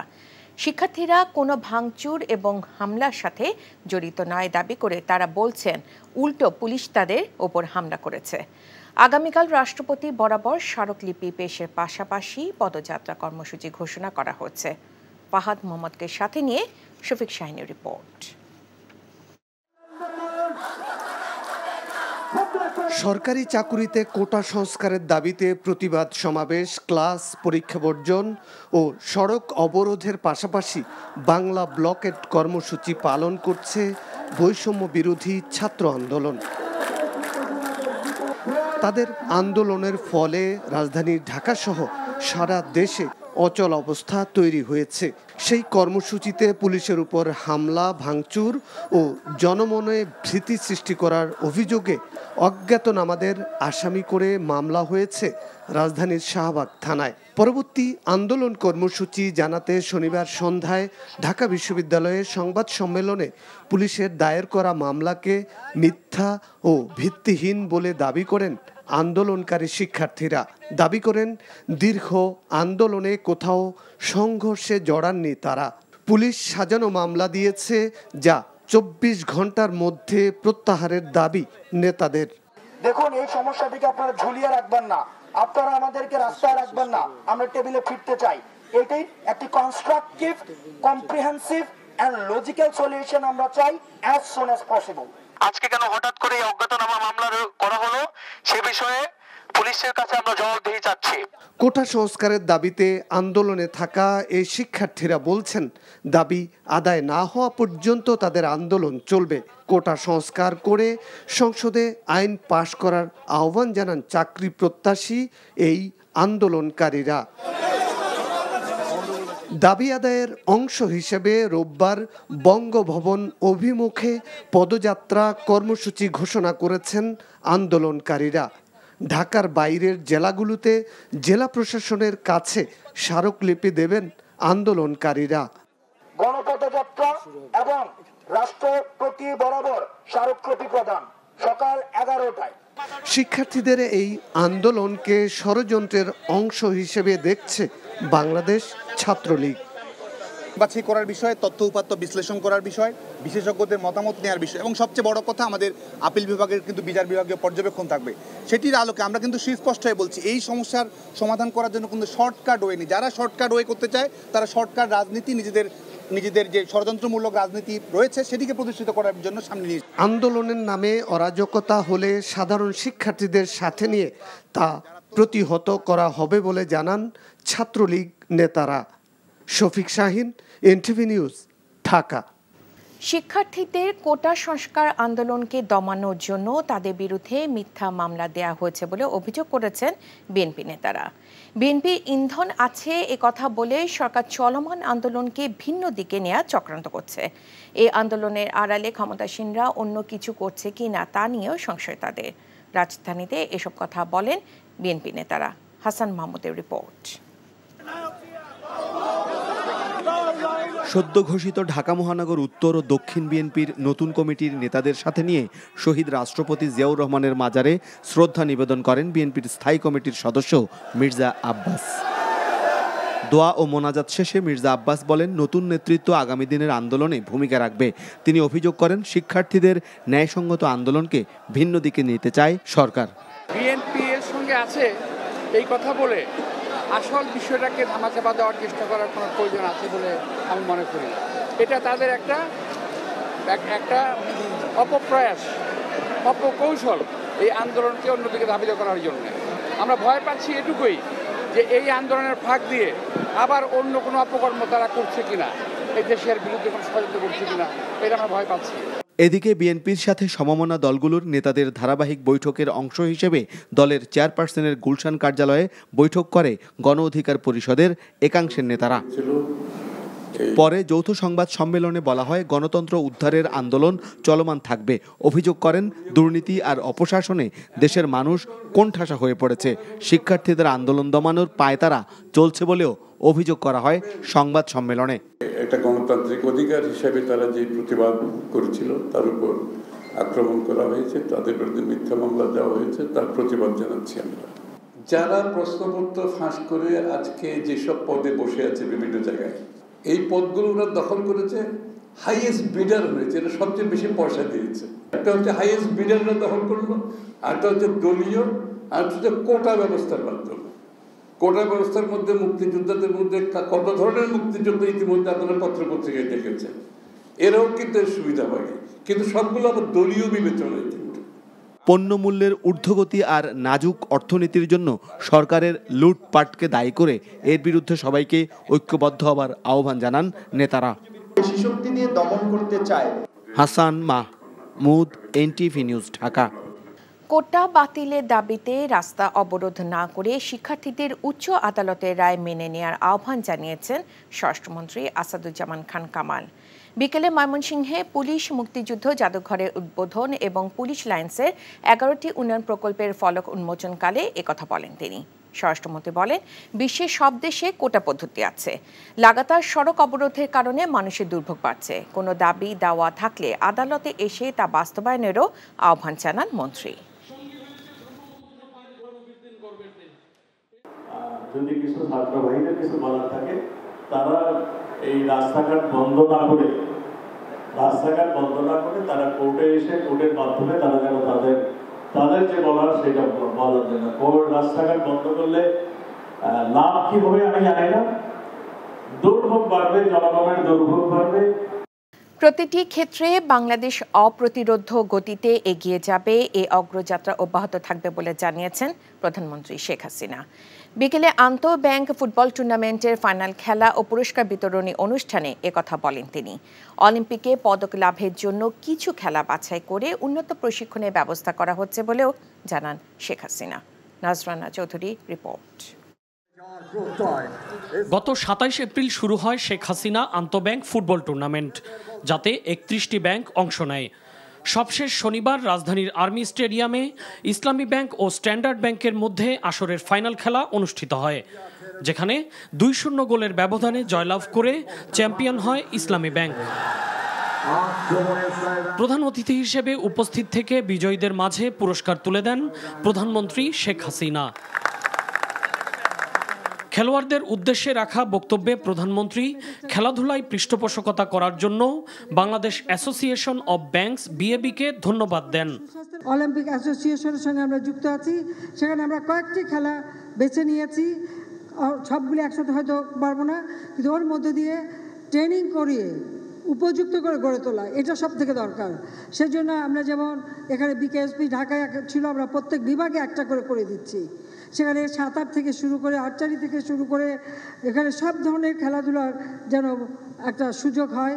শিক্ষার্থীরা কোনো ভাঙচুর এবং হামলার সাথে জড়িত নয় দাবি করে তারা বলছেন, উল্টো পুলিশ তাদের ওপর হামলা করেছে। আগামীকাল রাষ্ট্রপতি বরাবর স্মারকলিপি পেশের পাশাপাশি পদযাত্রা কর্মসূচি ঘোষণা করা হচ্ছে। ফাহাদ মোহাম্মদকে সাথে নিয়ে শফিক শাহিনের রিপোর্ট। সরকারি চাকুরিতে কোটা সংস্কারের দাবিতে প্রতিবাদ সমাবেশ, ক্লাস, পরীক্ষা বর্জন ও সড়ক অবরোধের পাশাপাশি বাংলা ব্লকেট কর্মসূচি পালন করছে বৈষম্য বিরোধী ছাত্র আন্দোলন। তাদের আন্দোলনের ফলে রাজধানী ঢাকাসহ সারা দেশে অচল অবস্থা তৈরি হয়েছে। সেই কর্মসূচিতে পুলিশের উপর হামলা, ভাঙচুর ও জনমনে ভীতি সৃষ্টি করার অভিযোগে অজ্ঞাতনামাদের আসামি করে মামলা হয়েছে রাজধানীর শাহবাগ থানায়। পরবর্তী আন্দোলন কর্মসূচি জানাতে শনিবার সন্ধ্যায় ঢাকা বিশ্ববিদ্যালয়ে সংবাদ সম্মেলনে পুলিশের দায়ের করা মামলাকে মিথ্যা ও ভিত্তিহীন বলে দাবি করেন আন্দোলনকারী শিক্ষার্থীরা। দাবি করেন দীর্ঘ আন্দোলনে কোথাও সংঘর্ষে জড়াননি তারা। পুলিশ সাজানো মামলা দিয়েছে, যা 24 ঘন্টার মধ্যে প্রত্যাহারের দাবি নেতাদের। দেখুন, এই সমস্যাটিকে আপনারা ঝুলিয়ে রাখবেন না, আপনারা আমাদেরকে রাস্তায় রাখবেন না, আমরা টেবিলে ফিরতে চাই। এটাই একটি constructive, comprehensive and logical solution আমরা চাই অ্যাজ সুন অ্যাজ পসিবল। আজকে কেন হঠাৎ করে এই অজ্ঞাতনামা মামলা করা হলো সে বিষয়ে পুলিশের কাছে আমরা জবাবদিহি চাচ্ছি। কোটা সংস্কারের দাবিতে আন্দোলনে থাকা এই শিক্ষার্থীরা বলছেন, দাবি আদায় না হওয়া পর্যন্ত তাদের আন্দোলন চলবে। কোটা সংস্কার করে সংসদে আইন পাশ করার আহ্বান জানান চাকরি প্রত্যাশী এই আন্দোলনকারীরা। দাবি আদায়ের অংশ হিসেবে রোববার বঙ্গভবন অভিমুখে পদযাত্রা কর্মসূচি ঘোষণা করেছেন আন্দোলনকারীরা। ঢাকার বাইরের জেলাগুলোতে জেলা প্রশাসনের কাছে স্মারকলিপি দেবেন আন্দোলনকারীরা। গণপদযাত্রা এবং রাষ্ট্রপতি বরাবর স্মারকলিপি প্রদান সকাল 11টায়। শিক্ষার্থীদের এই আন্দোলনকে ষড়যন্ত্রের অংশ হিসেবে দেখছে বাংলাদেশ ছাত্রলীগ। বাছাই করার বিষয়, তথ্য উপাত্ত বিশ্লেষণ করার বিষয়, বিশেষজ্ঞদের মতামত নেওয়ার বিষয় এবং সবচেয়ে বড় কথা আমাদের আপিল বিভাগের কিন্তু বিচার বিভাগীয় পর্যবেক্ষণ থাকবে। সেটির আলোকে আমরা কিন্তু সুস্পষ্ট হয়ে বলছি, এই সমস্যার সমাধান করার জন্য কিন্তু শর্টকাট ওয়ে নেই। যারা শর্টকাট ওয়ে করতে চায় তারা শর্টকাট রাজনীতি, নিজেদের যে ষড়যন্ত্রমূলক রাজনীতি রয়েছে সেটিকে প্রতিষ্ঠিত করার জন্য সামনে নিয়ে আন্দোলনের নামে অরাজকতা হলে সাধারণ শিক্ষার্থীদের সাথে নিয়ে তা প্রতিহত করা হবে বলে জানান ছাত্রলীগ নেতারা। Shafiq Shahin, NTV news, Dhaka. শিক্ষার্থীদের কোটা সংস্কার আন্দোলনকে দমানোর জন্য তাদের বিরুদ্ধে মিথ্যা মামলা দেয়া হয়েছে বলে অভিযোগ করেছেন বিএনপি নেতারা। বিএনপি ইন্ধন আছে এ কথা বলে সরকার চলমান আন্দোলনকে ভিন্ন দিকে নেওয়ার চক্রান্ত করছে। এই আন্দোলনের আড়ালে ক্ষমতাসীনরা অন্য কিছু করছে কি না তা নিয়েও সংশয় তাদের। রাজধানীতে এসব কথা বলেন বিএনপি নেতারা। হাসান মাহমুদের রিপোর্ট। সদ্য ঘোষিত ঢাকা মহানগর উত্তর ও দক্ষিণ বিএনপির নতুন কমিটির নেতাদের সাথে নিয়ে শহীদ রাষ্ট্রপতি জিয়াউর রহমানের মাজারে শ্রদ্ধা নিবেদন করেন বিএনপির স্থায়ী কমিটির সদস্য মির্জা আব্বাস। দোয়া ও মোনাজাত শেষে মির্জা আব্বাস বলেন, নতুন নেতৃত্ব আগামী দিনের আন্দোলনে ভূমিকা রাখবে। তিনি অভিযোগ করেন, শিক্ষার্থীদের ন্যায়সঙ্গত আন্দোলনকে ভিন্ন দিকে নিতে চায় সরকার। বিএনপি এর সঙ্গে আছে এই কথা বলে আসল বিষয়টাকে ধামাচাপা দেওয়ার চেষ্টা করার কোনো প্রয়োজন আছে বলে আমি মনে করি না। এটা তাদের একটা অপপ্রয়াস, অপকৌশল এই আন্দোলনকে অন্যদিকে ধাবিত করার জন্য। আমরা ভয় পাচ্ছি এটুকুই যে এই আন্দোলনের ফাঁক দিয়ে আবার অন্য কোনো অপকর্ম তারা করছে কিনা, এই দেশের বিরুদ্ধে কোনো ষড়যন্ত্র করছে কিনা, এটা আমরা ভয় পাচ্ছি। এদিকে বিএনপির সাথে সমমনা দলগুলোর নেতাদের ধারাবাহিক বৈঠকের অংশ হিসেবে দলের চেয়ারপারসনের গুলশান কার্যালয়ে বৈঠক করে গণ অধিকার পরিষদের একাংশের নেতারা। পরে যৌথ সংবাদ সম্মেলনে বলা হয়, গণতন্ত্র উদ্ধারের আন্দোলন চলমান থাকবে। অভিযোগ করেন, দুর্নীতি আর অপশাসনে দেশের মানুষ কোণঠাসা হয়ে পড়েছে। শিক্ষার্থীদের আন্দোলন দমানোর পায়তারা চলছে বলেও অভিযোগ করা হয় সংবাদ সম্মেলনে। একটা গণতান্ত্রিক অধিকার হিসেবে তারা যে প্রতিবাদ করেছিল তার উপর আক্রমণ করা হয়েছে, তাদের বিরুদ্ধে মিথ্যা মামলা দেওয়া হয়েছে, তার প্রতিবাদ জানাচ্ছি আমরা। যারা প্রশ্নপত্র ফাঁস করে আজকে যেসব পদে বসে আছে বিভিন্ন জায়গায়, এই পদগুলো ওরা দখল করেছে, হাইয়েস্ট বিডার হয়েছে, এটা সবচেয়ে বেশি পয়সা দিয়েছে। একটা হচ্ছে হাইয়েস্ট বিডাররা দখল করলো, আরেকটা হচ্ছে দলীয়, আর হচ্ছে কোটা ব্যবস্থার মাধ্যমে। কোটা ব্যবস্থার মধ্যে মুক্তিযোদ্ধাদের মধ্যে কত ধরনের মুক্তিযুদ্ধ ইতিমধ্যে আপনারা পত্রপত্রিকায় দেখেছেন, এরাও কিন্তু এর সুবিধা পায়, কিন্তু সবগুলো আবার দলীয় বিবেচনায়। কিন্তু পণ্যমূল্যের ঊর্ধ্বগতি আর নাজুক অর্থনীতির জন্য সরকারের লুটপাটকে দায়ী করে এর বিরুদ্ধে সবাইকে ঐক্যবদ্ধ হবার আহ্বান জানান নেতারা। শক্তি দিয়ে দমন করতে চায়। Hasan Mahmud, NTV news, Dhaka. Quota বাতিলের দাবিতে রাস্তা অবরোধ না করে শিক্ষার্থীদের উচ্চ আদালতের রায় মেনে নেওয়ার আহ্বান জানিয়েছেন স্বরাষ্ট্রমন্ত্রী আসাদুজ্জামান খান কামাল। বিকেলে ময়মনসিংহে পুলিশ মুক্তিযুদ্ধ জাদুঘরের উদ্বোধন এবং পুলিশ লাইন্সের 11টি উন্নয়ন প্রকল্পের ফলক উন্মোচনকালে একথা বলেন তিনি। স্বরাষ্ট্রমন্ত্রী বলেন, বিশ্বের সব দেশে কোটা পদ্ধতি আছে। লাগাতার সড়ক অবরোধের কারণে মানুষের দুর্ভোগ বাড়ছে। কোনো দাবি দাওয়া থাকলে আদালতে এসে তা বাস্তবায়নেরও আহ্বান জানান মন্ত্রী। যদি কিছু ছাত্র ভাইদের কিছু বলার থাকে, তারা এই রাস্তাঘাট বন্ধ না করে তারা কোর্টে এসে কোর্টের মাধ্যমে তারা যেন তাদের যে বলার সেটা বলার জন্য। কোর্ট রাস্তাঘাট বন্ধ করলে লাভ কি হবে আমি জানি না, দুর্ভোগ বাড়বে, জনগণের দুর্ভোগ বাড়বে। প্রতিটি ক্ষেত্রে বাংলাদেশ অপ্রতিরোধ্য গতিতে এগিয়ে যাবে, এই অগ্রযাত্রা অব্যাহত থাকবে বলে জানিয়েছেন প্রধানমন্ত্রী শেখ হাসিনা। বিকেলে আন্তঃব্যাংক ফুটবল টুর্নামেন্টের ফাইনাল খেলা ও পুরস্কার বিতরণী অনুষ্ঠানে একথা বলেন তিনি। অলিম্পিকে পদক লাভের জন্য কিছু খেলা বাছাই করে উন্নত প্রশিক্ষণের ব্যবস্থা করা হচ্ছে বলেও জানান শেখ হাসিনা। নজরানা চৌধুরী রিপোর্ট। গত 27 এপ্রিল শুরু হয় শেখ হাসিনা আন্তঃব্যাংক ফুটবল টুর্নামেন্ট, যাতে 31টি ব্যাংক অংশ নেয়। সবশেষ শনিবার রাজধানীর আর্মি স্টেডিয়ামে ইসলামী ব্যাংক ও স্ট্যান্ডার্ড ব্যাংকের মধ্যে আসরের ফাইনাল খেলা অনুষ্ঠিত হয়, যেখানে 2-0 গোলের ব্যবধানে জয়লাভ করে চ্যাম্পিয়ন হয় ইসলামী ব্যাংক। প্রধান অতিথি হিসেবে উপস্থিত থেকে বিজয়ীদের মাঝে পুরস্কার তুলে দেন প্রধানমন্ত্রী শেখ হাসিনা। খেলোয়াড়দের উদ্দেশ্যে রাখা বক্তব্যে প্রধানমন্ত্রী খেলাধুলায় পৃষ্ঠপোষকতা করার জন্য বাংলাদেশ অ্যাসোসিয়েশন অব ব্যাংকস বিএবিকে ধন্যবাদ দেন। অলিম্পিক অ্যাসোসিয়েশনের সঙ্গে আমরা যুক্ত আছি, সেখানে আমরা কয়েকটি খেলা বেছে নিয়েছি। সবগুলি একসাথে হয়তো পারবো না, কিন্তু ওর মধ্য দিয়ে ট্রেনিং করিয়ে উপযুক্ত করে গড়ে তোলা, এটা সব থেকে দরকার। সেজন্য আমরা যেমন এখানে বিকেএসপি ঢাকায় ছিল, আমরা প্রত্যেক বিভাগে একটা করে দিচ্ছি। সেখানে সাঁতার থেকে শুরু করে আর্চারি থেকে শুরু করে এখানে সব ধরনের খেলাধুলার যেন একটা সুযোগ হয়।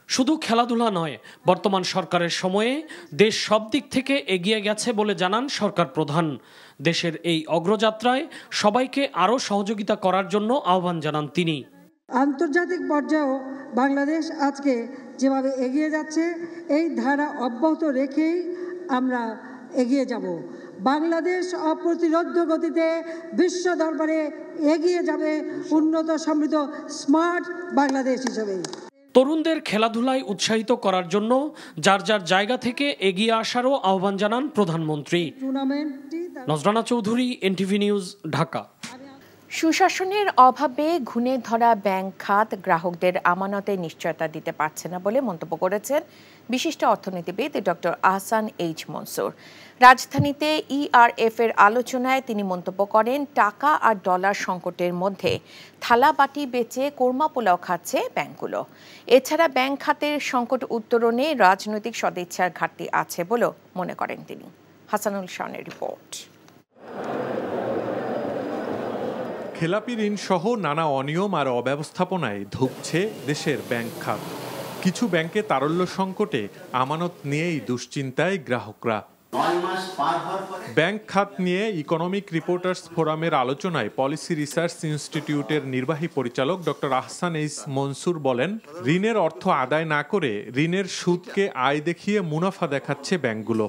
শুধু খেলাধুলা নয়, বর্তমান সরকারের সময়ে দেশ সব দিক থেকে এগিয়ে গেছে বলে জানান সরকার প্রধান। দেশের এই অগ্রযাত্রায় সবাইকে আরও সহযোগিতা করার জন্য আহ্বান জানান তিনি। আন্তর্জাতিক পর্যায়েও বাংলাদেশ আজকে যেভাবে এগিয়ে যাচ্ছে, এই ধারা অব্যাহত রেখেই আমরা এগিয়ে যাব। বাংলাদেশ অপ্রতিরোধ্য গতিতে বিশ্ব দরবারে এগিয়ে যাবে উন্নত সমৃদ্ধ স্মার্ট বাংলাদেশ হিসেবে। তরুণদের খেলাধুলায় উৎসাহিত করার জন্য যার যার জায়গা থেকে এগিয়ে আসারও আহ্বান জানান প্রধানমন্ত্রী। নজরানা চৌধুরী, এনটিভি নিউজ, ঢাকা। সুশাসনের অভাবে ঘুণে ধরা ব্যাংক খাত গ্রাহকদের আমানতের নিশ্চয়তা দিতে পারছে না বলে মন্তব্য করেছেন বিশিষ্ট অর্থনীতিবিদ ডক্টর আহসান এইচ মনসুর। রাজধানীতে ইআরএফ এর আলোচনায় তিনি মন্তব্য করেন, টাকা আর ডলার সংকটের মধ্যে থালা বাটি বেচে কোরমা পোলাও খাচ্ছে ব্যাংকগুলো। এছাড়া ব্যাংক খাতের সংকট উত্তরণে রাজনৈতিক সদিচ্ছার ঘাটতি আছে বলেও মনে করেন তিনি। হাসানুল শানের রিপোর্ট। খেলাপি ঋণ সহ নানা অনিয়ম আর অব্যবস্থাপনায় ধুঁকছে দেশের ব্যাংক খাত। কিছু ব্যাংকে তারল্য সংকটে আমানত নিয়েই দুশ্চিন্তায় গ্রাহকরা। ব্যাংক খাত নিয়ে ইকোনমিক রিপোর্টার্স ফোরামের আলোচনায় পলিসি রিসার্চ ইনস্টিটিউটের নির্বাহী পরিচালক ডক্টর আহসান এইচ মনসুর বলেন, ঋণের অর্থ আদায় না করে ঋণের সুদকে আয় দেখিয়ে মুনাফা দেখাচ্ছে ব্যাংকগুলো।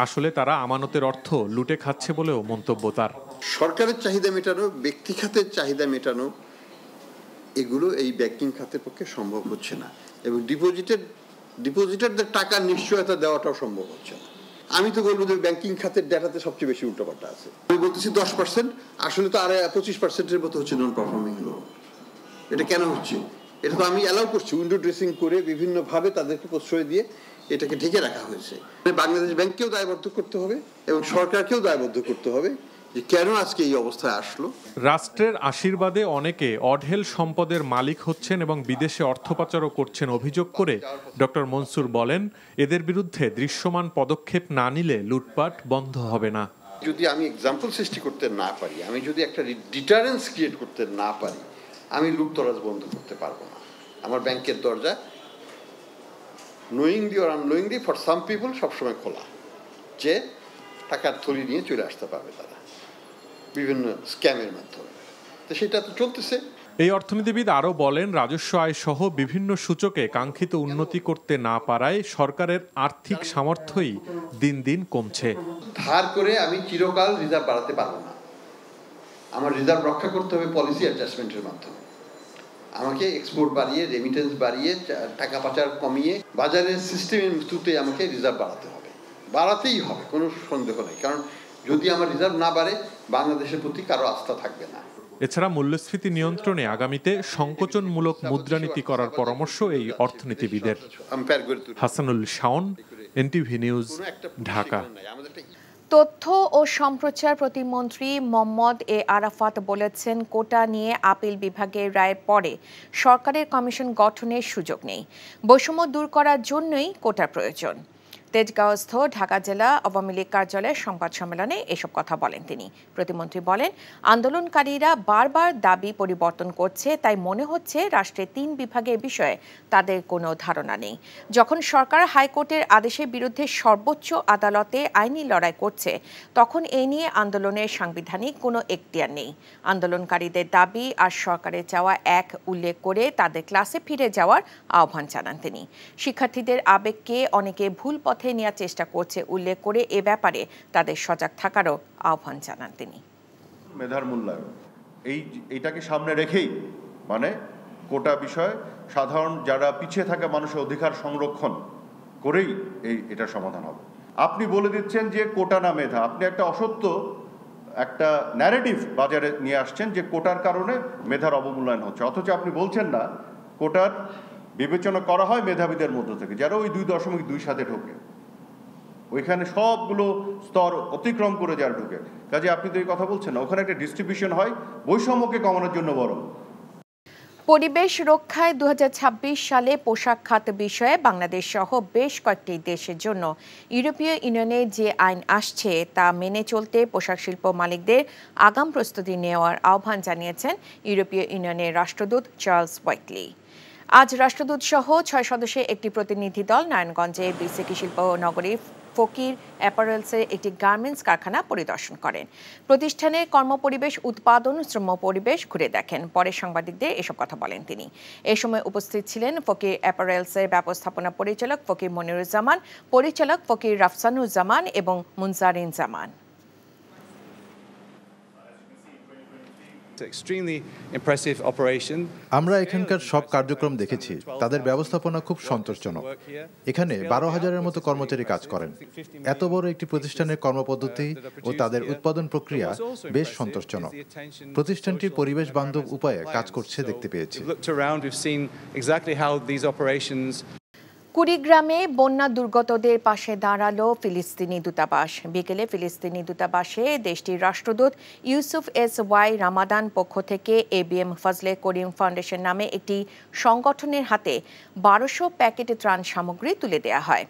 আসলে তারা আমানতের অর্থ লুটে খাচ্ছে বলেও মন্তব্য তার। সরকারের চাহিদা মেটানো, ব্যক্তি খাতের চাহিদা মেটানো, এগুলো এই ব্যাংকিং খাতের পক্ষে সম্ভব হচ্ছে না, এবং ডিপোজিটারদের টাকার নিশ্চয়তা দেওয়াটাও সম্ভব হচ্ছে না। আমি তো বলবো যে ব্যাংকিং খাতের ডেটাতে সবচেয়ে বেশি উল্টোপাল্টা আছে। আমি বলতেছি 10%, আসলে তো আর 25%-এর মতো হচ্ছে নন পারফর্মিং লোন। এটা কেন হচ্ছে? এটা তো আমি অ্যালাউ করছি, উইন্ডো ড্রেসিং করে বিভিন্নভাবে তাদেরকে প্রশ্রয় দিয়ে এটাকে ঢেকে রাখা হয়েছে। বাংলাদেশ ব্যাংককেও দায়বদ্ধ করতে হবে এবং সরকারকেও দায়বদ্ধ করতে হবে যে কেন আজকে এই অবস্থায় আসলো। রাষ্ট্রের আশীর্বাদে অনেকে অঢেল সম্পদের মালিক হচ্ছেন এবং বিদেশে অর্থ পাচারও করছেন অভিযোগ করে ডক্টর মনসুর বলেন, এদের বিরুদ্ধে দৃশ্যমান পদক্ষেপ না নিলে লুটপাট বন্ধ হবে না। যদি আমি এক্সাম্পল সৃষ্টি করতে না পারি, আমি যদি একটা ডিটারেন্স ক্রিয়েট করতে না পারি, আমি লুটতরাজ বন্ধ করতে পারবো না। আমার ব্যাংকের দরজা knowingly or unknowingly for some people সবসময় খোলা, যে টাকার থলি নিয়ে চলে আসতে পারবে তারা বিভিন্ন স্ক্যামের মাধ্যমে। তো সেটা তো চলতেছে। এই অর্থনীতিবিদ আরও বলেন, রাজস্ব আয় সহ বিভিন্ন সূচকে কাঙ্ক্ষিত উন্নতি করতে না পারায় সরকারের আর্থিক সামর্থ্যই দিন দিন কমছে। ধার করে আমি চিরকাল রিজার্ভ বাড়াতে পারবো না। আমার রিজার্ভ রক্ষা করতে হবে পলিসি অ্যাডজাস্টমেন্টের মাধ্যমে। আমাকে এক্সপোর্ট বাড়িয়ে, রেমিটেন্স বাড়িয়ে, টাকা পাচার কমিয়ে বাজারের সিস্টেমের থ্রুতে আমাকে রিজার্ভ বাড়াতে হবে, বাড়াতেই হবে, কোনো সন্দেহ নেই। কারণ যদি আমার রিজার্ভ না বাড়ে বাংলাদেশের প্রতি কারো আস্থা থাকবে না। এছাড়া মূল্যস্ফীতি নিয়ন্ত্রণে আগামীতে সংকোচনমূলক মুদ্রানীতি করার পরামর্শ এই অর্থনীতিবিদের। Hasanul Shaon, NTV news, Dhaka. তথ্য ও সম্প্রচার প্রতিমন্ত্রী মোহাম্মদ এ আরাফাত বলেছেন, কোটা নিয়ে আপিল বিভাগের রায়ের পরে সরকারের কমিশন গঠনের সুযোগ নেই। বৈষম্য দূর করার জন্যই কোটার প্রয়োজন। তেজগাঁওস্থ ঢাকা জেলা আওয়ামী লীগ কার্যালয়ের সংবাদ সম্মেলনে এসব কথা বলেন তিনি। প্রতিমন্ত্রী বলেন, আন্দোলনকারীরা বারবার দাবি পরিবর্তন করছে, তাই মনে হচ্ছে রাষ্ট্রের 3 বিভাগের বিষয়ে তাদের কোনো ধারণা নেই। যখন সরকার হাইকোর্টের আদেশের বিরুদ্ধে সর্বোচ্চ আদালতে আইনি লড়াই করছে, তখন এই নিয়ে আন্দোলনের সাংবিধানিক কোনো এখতিয়ার নেই। আন্দোলনকারীদের দাবি আর সরকারের চাওয়া এক উল্লেখ করে তাদের ক্লাসে ফিরে যাওয়ার আহ্বান জানান তিনি। শিক্ষার্থীদের আবেগকে অনেকে ভুল পথে নেওয়ার চেষ্টা করছে উল্লেখ করে এ ব্যাপারে তাদের সজাগ থাকারও আহ্বান জানান তিনি। মেধার মূল্যায়ন এইটাকে সামনে রেখেই মানে কোটা বিষয় সাধারণ যারা পিছিয়ে থাকা মানুষের অধিকার সংরক্ষণ করেই এটা সমাধান হবে। আপনি বলে দিচ্ছেন যে কোটা না মেধা, আপনি একটা অসত্য একটা ন্যারেটিভ বাজারে নিয়ে আসছেন যে কোটার কারণে মেধার অবমূল্যায়ন হচ্ছে, অথচ আপনি বলছেন না কোটার বিবেচনা করা হয় মেধাবীদের মধ্য থেকে যারা ওই 2.2 সাথে ঢোকে, ওইখানে সবগুলো স্তর অতিক্রম করে যারা ঢোকে। কাজে আপনি তো এই কথা বলছেন না, ওখানে একটা ডিস্ট্রিবিউশন হয় বৈষম্যকে কমানোর জন্য। বরং পরিবেশ রক্ষায় 2026 সালে পোশাক খাত বিষয়ে বাংলাদেশ সহ বেশ কয়েকটি দেশের জন্য ইউরোপীয় ইউনিয়নে যে আইন আসছে তা মেনে চলতে পোশাক শিল্প মালিকদের আগাম প্রস্তুতি নেওয়ার আহ্বান জানিয়েছেন ইউরোপীয় ইউনিয়নের রাষ্ট্রদূত চার্লস ওয়াইটলি। আজ রাষ্ট্রদূত সহ 6 সদস্যের একটি প্রতিনিধি দল নারায়ণগঞ্জে বিসিকি শিল্প নগরী ফকির অ্যাপারেলসের একটি গার্মেন্টস কারখানা পরিদর্শন করেন। প্রতিষ্ঠানের কর্মপরিবেশ, উৎপাদন, শ্রম পরিবেশ ঘুরে দেখেন। পরে সাংবাদিকদের এসব কথা বলেন তিনি। এ সময় উপস্থিত ছিলেন ফকির অ্যাপারেলসের ব্যবস্থাপনা পরিচালক ফকির মনিরুজ্জামান, পরিচালক ফকির রাফসানুজ্জামান এবং মুনজারিন জামান। আমরা এখানকার সব কার্যক্রম দেখেছি, তাদের ব্যবস্থাপনা খুব সন্তোষজনক। এখানে 12,000-এর মতো কর্মচারী কাজ করেন। এত বড় একটি প্রতিষ্ঠানের কর্মপদ্ধতি ও তাদের উৎপাদন প্রক্রিয়া বেশ সন্তোষজনক। প্রতিষ্ঠানটি পরিবেশ বান্ধব উপায়ে কাজ করছে দেখতে পেয়েছি। কুড়িগ্রামে বন্যা দুর্গতদের পাশে দাঁড়ালো ফিলিস্তিনি দূতাবাস। বিকেলে ফিলিস্তিনি দূতাবাসে দেশটির রাষ্ট্রদূত ইউসুফ এস ওয়াই রামাদান পক্ষ থেকে ABM ফজলে করিম ফাউন্ডেশন নামে একটি সংগঠনের হাতে 1200 প্যাকেট ত্রাণ সামগ্রী তুলে দেওয়া হয়।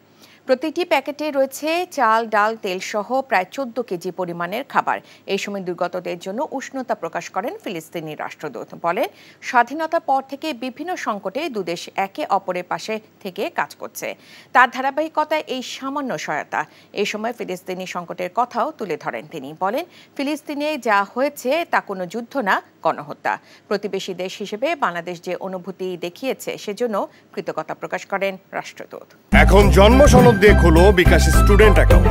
প্রতিটি প্যাকেটে রয়েছে চাল, ডাল, তেল সহ প্রায় 14 কেজি পরিমাণের খাবার। এই সময় দুর্গতদের জন্য উষ্ণতা প্রকাশ করেন ফিলিস্তিনি রাষ্ট্রদূত। বলেন, স্বাধীনতার পর থেকে বিভিন্ন সংকটে দুদেশ একে অপরের পাশে থেকে কাজ করছে। তার ধারাবাহিকতায় এই সামান্য সহায়তা। এই সময় ফিলিস্তিনি সংকটের কথাও তুলে ধরেন তিনি। বলেন, ফিলিস্তিনে যা হয়েছে তা কোনো যুদ্ধ না, গণহত্যা। প্রতিবেশী দেশ হিসেবে বাংলাদেশ যে অনুভূতি দেখিয়েছে সেজন্য কৃতজ্ঞতা প্রকাশ করেন রাষ্ট্রদূত। এখন জন্ম সনদ দিয়ে খোলো বিকাশ স্টুডেন্ট অ্যাকাউন্ট।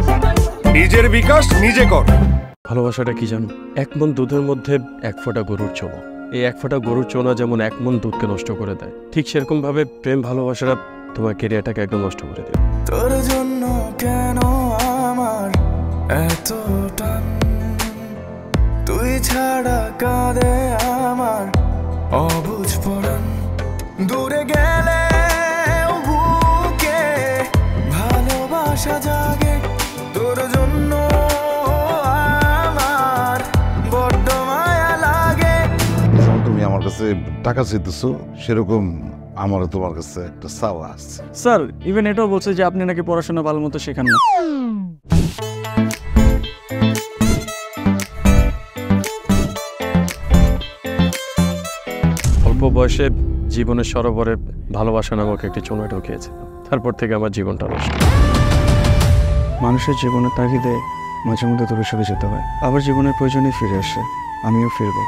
নিজের বিকাশ নিজে কর। ভালোবাসাটা কি জানো? 1 মণ দুধের মধ্যে 1 ফোঁটা গরুর চোনা। এই 1 ফোঁটা গরুর চোনা যেমন 1 মণ দুধকে নষ্ট করে দেয়, ঠিক সেরকম ভাবে প্রেম ভালোবাসাটা তোমার ক্যারিয়ারটাকে একদম নষ্ট করে দেয়। তোর জন্য কেন আমার এত টান, তুই ছাড়া কাঁদে আমার অবুঝ পরাণ। দূরে গেলে বুকে ভালোবাসা জাগে, তোর জন্য আমার বড্ড মায়া লাগে। তুমি আমার কাছে টাকা চাইতেছো, সেরকম আমারও তোমার কাছে একটা চাওয়া আছে। স্যার ইভেন এটাও বলছে যে আপনি নাকি পড়াশোনা ভালো মতো শেখান না। অল্প বয়সে জীবনের সরোবরে ভালোবাসা নামক একটি চোঙা ঢুকিয়েছে, তারপর থেকে আমার জীবনটা নষ্ট। মানুষের জীবনের তাগিদে মাঝে মধ্যে তোর সাথে যেতে হয়, আবার জীবনের প্রয়োজনে ফিরে আসে, আমিও ফিরবো।